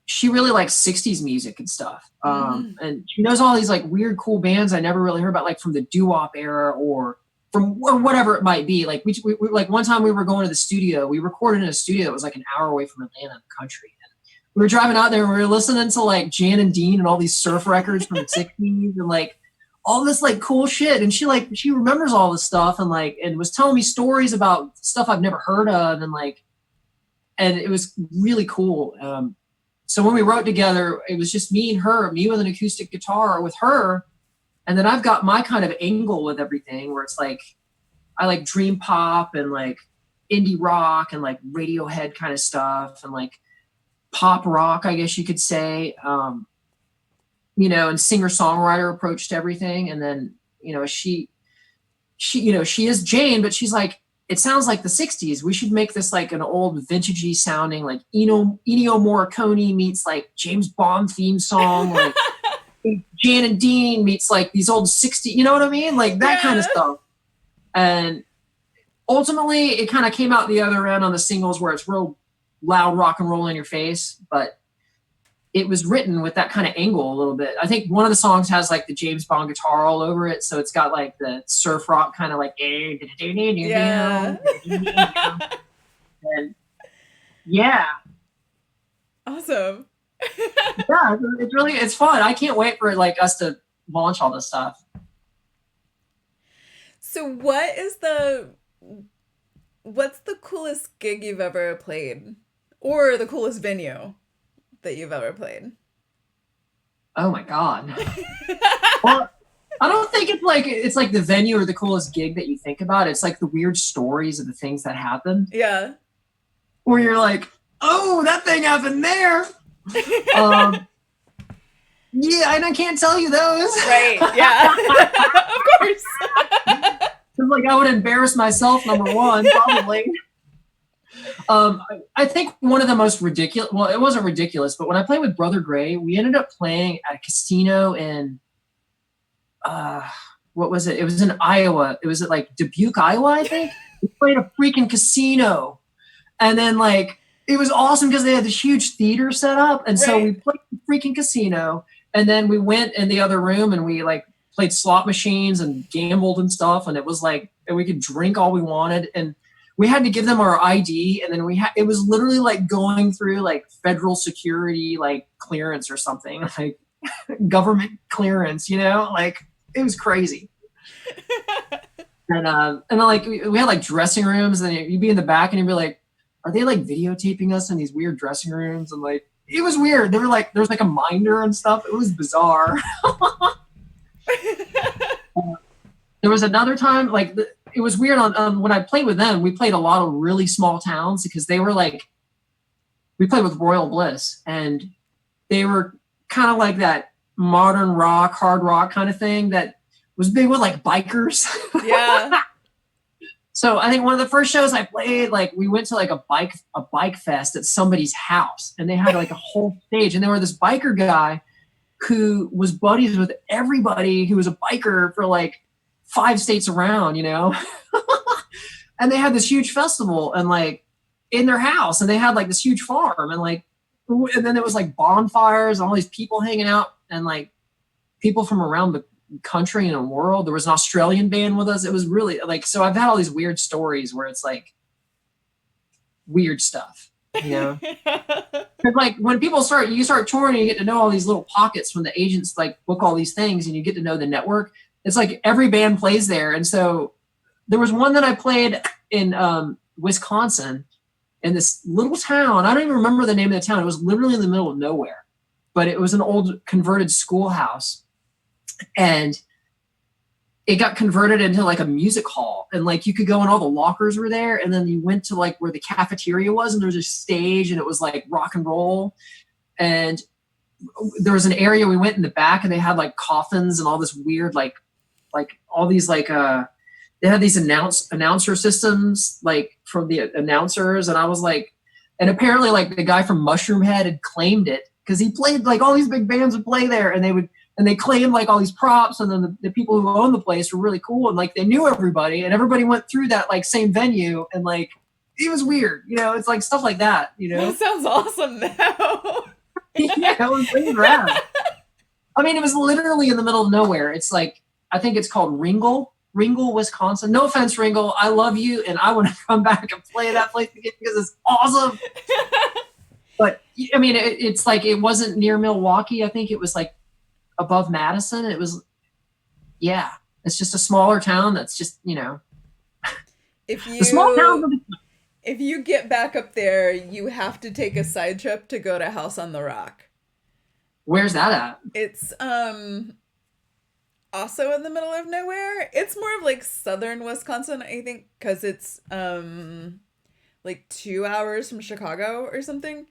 she really likes 60s music and stuff. And she knows all these like weird, cool bands I never really heard about, like from the doo-wop era or whatever it might be. Like we like one time we were going to the studio, we recorded in a studio that was like an hour away from Atlanta in the country. And we were driving out there and we were listening to like Jan and Dean and all these surf records from the 60s and like all this like cool shit. And she remembers all this stuff and like, and was telling me stories about stuff I've never heard of. And like, and it was really cool. So when we wrote together, it was just me and her, me with an acoustic guitar with her. And then I've got my kind of angle with everything where it's like, I like dream pop and like indie rock and like Radiohead kind of stuff and like pop rock, I guess you could say, you know, and singer-songwriter approach to everything. And then, you know, she, you know, she is Jayne, but she's like, it sounds like the 60s. We should make this like an old vintagey sounding like Ennio Morricone meets like James Bond theme song, like Jan and Dean meets like these old 60s, you know what I mean? Like that kind of stuff. And ultimately it kind of came out the other end on the singles where it's real loud rock and roll in your face, but it was written with that kind of angle a little bit. I think one of the songs has like the James Bond guitar all over it. So it's got like the surf rock kind of like, yeah. And yeah. Awesome. Yeah, it's fun. I can't wait for like us to launch all this stuff. So what's the coolest gig you've ever played, or the coolest venue that you've ever played? Oh my God. Well, I don't think it's like the venue or the coolest gig that you think about. It's like the weird stories of the things that happened. Yeah. Where you're like, oh, that thing happened there. Yeah, and I can't tell you those. Right. Yeah. Of course. It's like I would embarrass myself, number one, probably. I think one of the most ridiculous, well, it wasn't ridiculous, but when I played with Brother Gray, we ended up playing at a casino in, what was it? It was in Iowa. It was at like Dubuque, Iowa, I think. We played a freaking casino. And then like, it was awesome because they had this huge theater set up. And so we played the freaking casino. And then we went in the other room and we like played slot machines and gambled and stuff. And it was like, and we could drink all we wanted. And we had to give them our ID. And then it was literally like going through like federal security, like clearance or something, like government clearance, you know, like it was crazy. And like, we had like dressing rooms and you'd be in the back and you'd be like, are they like videotaping us in these weird dressing rooms? And like, it was weird. They were like, there was like a minder and stuff. It was bizarre. There was another time, like it was weird on when I played with them, we played a lot of really small towns because they were like, we played with Royal Bliss and they were kind of like that modern rock, hard rock kind of thing that was big with like bikers. Yeah. So I think one of the first shows I played, like we went to like a bike fest at somebody's house and they had like a whole stage and there were this biker guy who was buddies with everybody who was a biker for like 5 states around, you know? And they had this huge festival and like in their house and they had like this huge farm and like, and then there was like bonfires and all these people hanging out and like people from around the country and the world. There was an Australian band with us. It was really like, so I've had all these weird stories where it's like weird stuff, you know? Cause like when you start touring and you get to know all these little pockets when the agents like book all these things and you get to know the network. It's like every band plays there. And so there was one that I played in Wisconsin in this little town. I don't even remember the name of the town. It was literally in the middle of nowhere, but it was an old converted schoolhouse. And it got converted into like a music hall and like you could go and all the lockers were there. And then you went to like where the cafeteria was and there was a stage and it was like rock and roll. And there was an area we went in the back and they had like coffins and all this weird, like all these, like, they had these announcer systems, like from the announcers. And I was like, and apparently like the guy from Mushroom Head had claimed it because he played like all these big bands would play there and they claimed like all these props. And then the people who owned the place were really cool. And like, they knew everybody and everybody went through that like same venue. And like, it was weird, you know, it's like stuff like that, you know? That sounds awesome now. Yeah, it was really rad. I mean, it was literally in the middle of nowhere. It's like, I think it's called Ringgold, Wisconsin. No offense, Ringgold. I love you. And I want to come back and play that place again because it's awesome. But I mean, it's like, it wasn't near Milwaukee. I think it was like above Madison. It was, yeah, it's just a smaller town. That's just, If the small towns. if you get back up there, you have to take a side trip to go to House on the Rock. Where's that at? It's also in the middle of nowhere. It's more of like southern Wisconsin, I think, because it's like 2 hours from Chicago or something.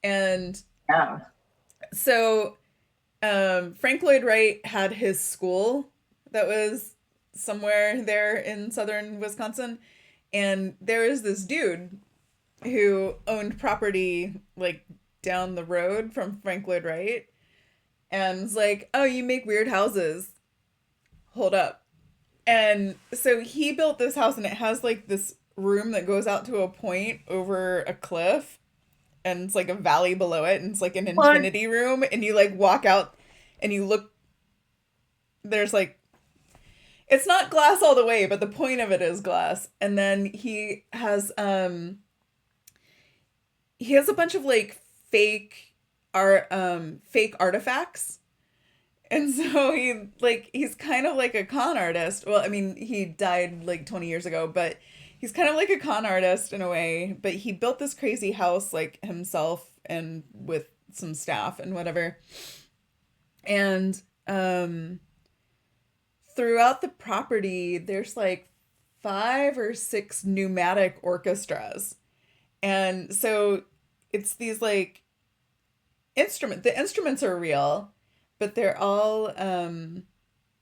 And Yeah. so Frank Lloyd Wright had his school that was somewhere there in southern Wisconsin. And there is this dude who owned property like down the road from Frank Lloyd Wright. And was like, oh, you make weird houses. Hold up. And so he built this house, and it has like this room that goes out to a point over a cliff. And it's like a valley below it. And it's like an infinity room. And you like walk out and you look. There's like, it's not glass all the way, but the point of it is glass. And then he has a bunch of like fake artifacts. And so he's kind of like a con artist. Well, I mean, he died like 20 years ago, but he's kind of like a con artist in a way. But he built this crazy house like himself and with some staff and whatever. And throughout the property, there's like 5 or 6 pneumatic orchestras. And so it's these like the instruments are real, but they're all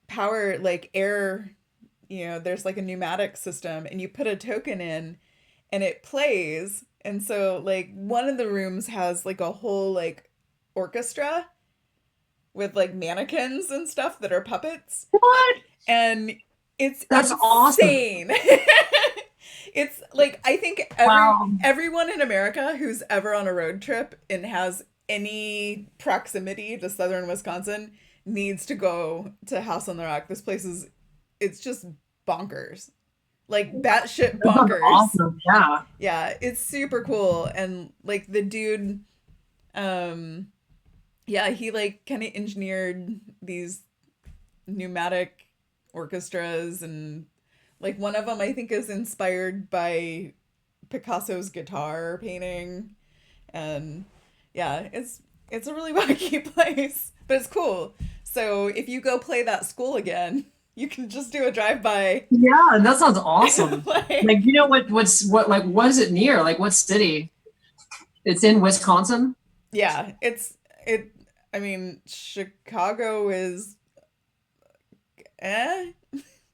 power, like air, there's like a pneumatic system, and you put a token in and it plays. And so like one of the rooms has like a whole like orchestra with like mannequins and stuff that are puppets. What? And that's insane. Awesome. It's like, I think everyone in America who's ever on a road trip and has any proximity to southern Wisconsin needs to go to House on the Rock. This place it's just bonkers. Like batshit bonkers. Awesome. Yeah. Yeah, it's super cool. And like the dude, he like kind of engineered these pneumatic orchestras, and like one of them I think is inspired by Picasso's guitar painting. And yeah, it's a really wacky place, but it's cool. So if you go play that school again, you can just do a drive-by. Yeah, that sounds awesome. What is it near? Like what city? It's in Wisconsin? Yeah, I mean, Chicago is I'm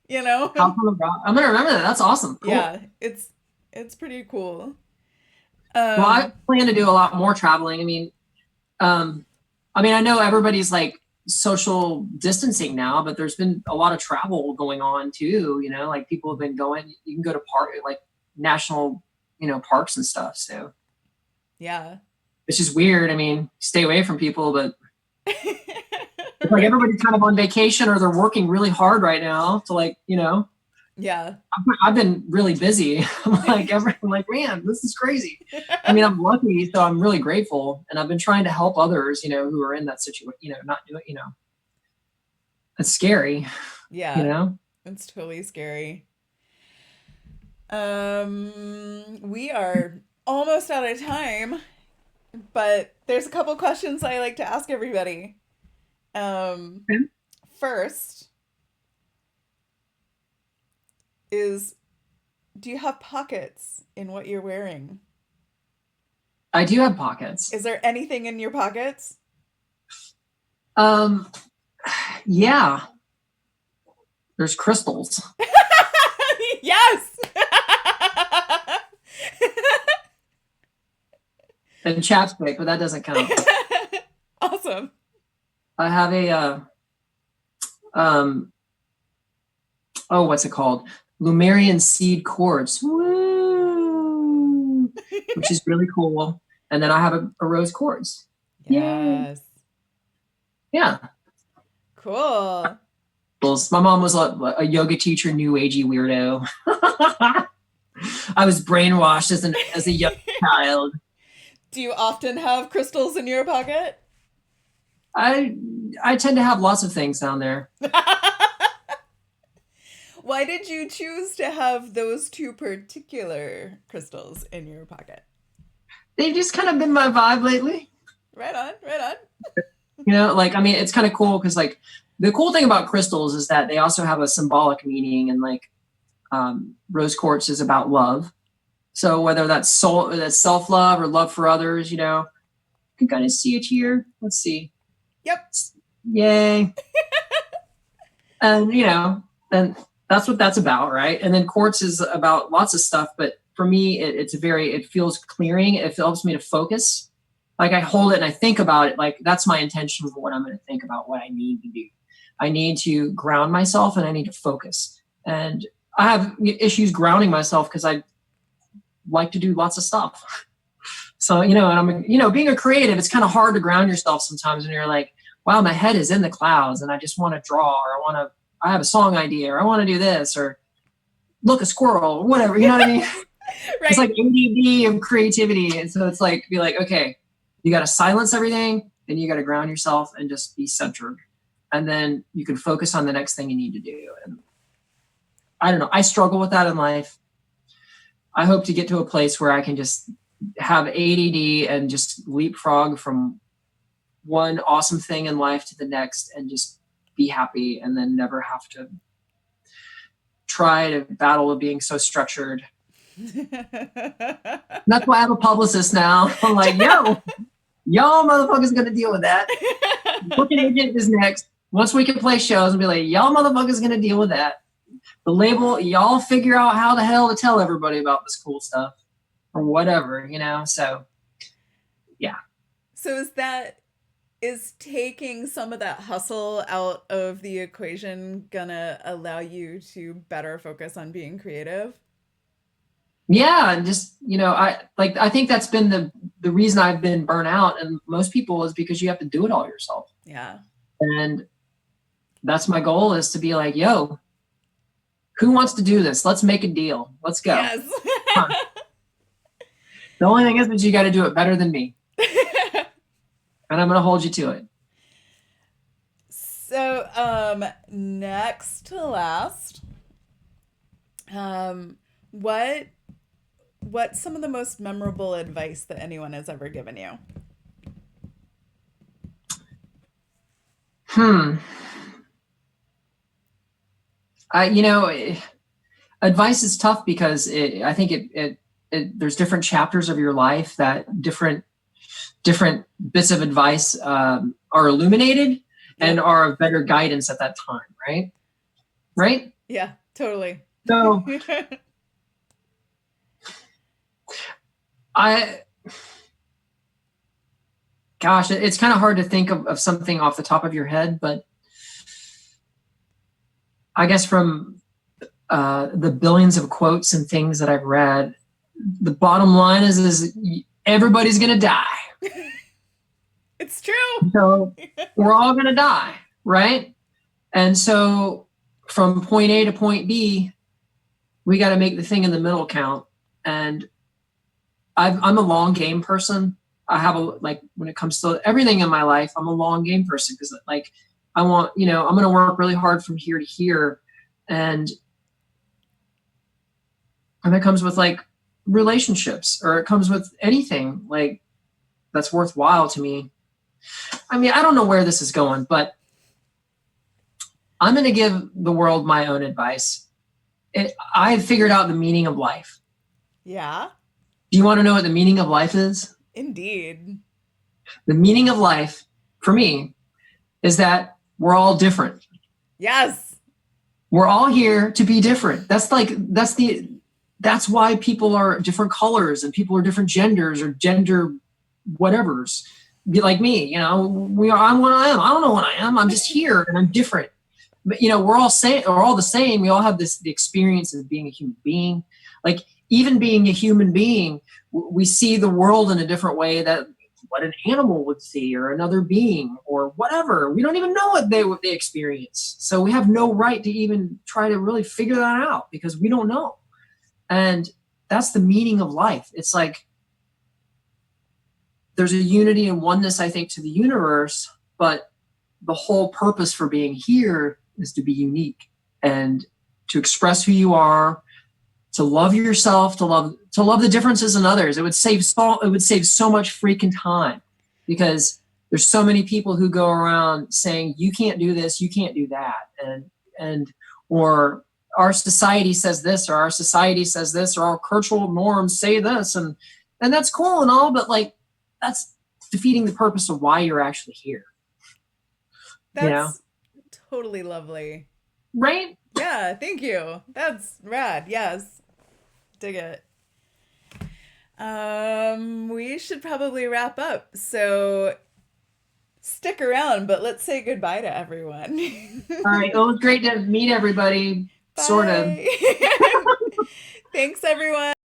gonna remember that. That's awesome. Cool. Yeah, it's pretty cool. Well, I plan to do a lot more traveling. I mean, I know everybody's like social distancing now, but there's been a lot of travel going on too. Like people have been going. You can go to like national, parks and stuff. So yeah, it's just weird. I mean, stay away from people, but it's like everybody's kind of on vacation or they're working really hard right now to like, Yeah. I've been really busy. I'm like, man, this is crazy. I mean, I'm lucky, so I'm really grateful. And I've been trying to help others, who are in that situation, not doing, it's scary. Yeah. It's totally scary. We are almost out of time, but there's a couple questions I like to ask everybody. First is, do you have pockets in what you're wearing? I do have pockets. Is there anything in your pockets? Yeah. There's crystals. Yes. And chapstick, but that doesn't count. Awesome. I have what's it called? Lumerian seed quartz. Woo! Which is really cool. And then I have a rose quartz. Yes. Yay. Yeah. Cool. My mom was a yoga teacher, new agey weirdo. I was brainwashed as a young child. Do you often have crystals in your pocket? I tend to have lots of things down there. Why did you choose to have those two particular crystals in your pocket? They've just kind of been my vibe lately. Right on, right on. You know, like, I mean, it's kind of cool because, like, the cool thing about crystals is that they also have a symbolic meaning, and like rose quartz is about love. So whether that's self-love or love for others, you know, you can kind of see it here. Let's see. Yep. Yay. And, you know, and that's what that's about, right? And then quartz is about lots of stuff, but for me, it feels clearing. It helps me to focus. Like, I hold it and I think about it. Like, that's my intention for what I'm going to think about, what I need to do. I need to ground myself and I need to focus. And I have issues grounding myself because I like to do lots of stuff. So, you know, and I'm, you know, being a creative, it's kind of hard to ground yourself sometimes when you're like, wow, my head is in the clouds and I just want to draw, or I have a song idea, or I want to do this, or look, a squirrel, or whatever, you know what I mean? Right. It's like ADD of creativity. And so it's like, be like, okay, you got to silence everything, then you got to ground yourself and just be centered. And then you can focus on the next thing you need to do. And I don't know, I struggle with that in life. I hope to get to a place where I can just have ADD and just leapfrog from one awesome thing in life to the next and just be happy, and then never have to try to battle with being so structured. That's why I have a publicist now. I'm like, y'all motherfuckers gonna deal with that. Booking agent is next. Once we can play shows and be like, y'all motherfuckers gonna deal with that. The label, y'all figure out how the hell to tell everybody about this cool stuff or whatever, you know? So, yeah. So is taking some of that hustle out of the equation gonna allow you to better focus on being creative? Yeah. And just, you know, I think that's been the reason I've been burnt out, and most people, is because you have to do it all yourself. Yeah. And that's my goal, is to be like, yo, who wants to do this? Let's make a deal. Let's go. Yes. The only thing is that you got to do it better than me. And I'm going to hold you to it. So, next to last, what's some of the most memorable advice that anyone has ever given you? You know, advice is tough because I think there's different chapters of your life that different bits of advice are illuminated and are of better guidance at that time, right? Right? Yeah, totally. So it's kind of hard to think of something off the top of your head, but I guess from the billions of quotes and things that I've read, the bottom line is everybody's going to die. It's true. So we're all going to die, right? And so from point A to point B, we got to make the thing in the middle count. And I'm a long game person. I have when it comes to everything in my life, I'm a long game person, because like I want, you know, I'm going to work really hard from here to here. And that comes with like relationships, or it comes with anything like that's worthwhile to me. I mean, I don't know where this is going, but I'm going to give the world my own advice. I have figured out the meaning of life. Yeah. Do you want to know what the meaning of life is? Indeed. The meaning of life for me is that we're all different. Yes. We're all here to be different. That's why people are different colors, and people are different genders, or gender whatevers. Be like me, you know, I'm what I am. I don't know what I am. I'm just here and I'm different. But, you know, we're all the same. We all have the experience of being a human being. Like, even being a human being, we see the world in a different way that what an animal would see, or another being, or whatever. We don't even know what they experience. So we have no right to even try to really figure that out, because we don't know. And that's the meaning of life. It's like, there's a unity and oneness, I think, to the universe, but the whole purpose for being here is to be unique and to express who you are, to love yourself, to love the differences in others. It would save so much freaking time, because there's so many people who go around saying, you can't do this, you can't do that. Or our society says this, or our society says this, or our cultural norms say this. And that's cool and all, but like, that's defeating the purpose of why you're actually here. That's totally lovely. Right? Yeah, thank you. That's rad. Yes. Dig it. We should probably wrap up. So stick around, but let's say goodbye to everyone. All right. Well, it was great to meet everybody. Bye. Sort of. Thanks, everyone.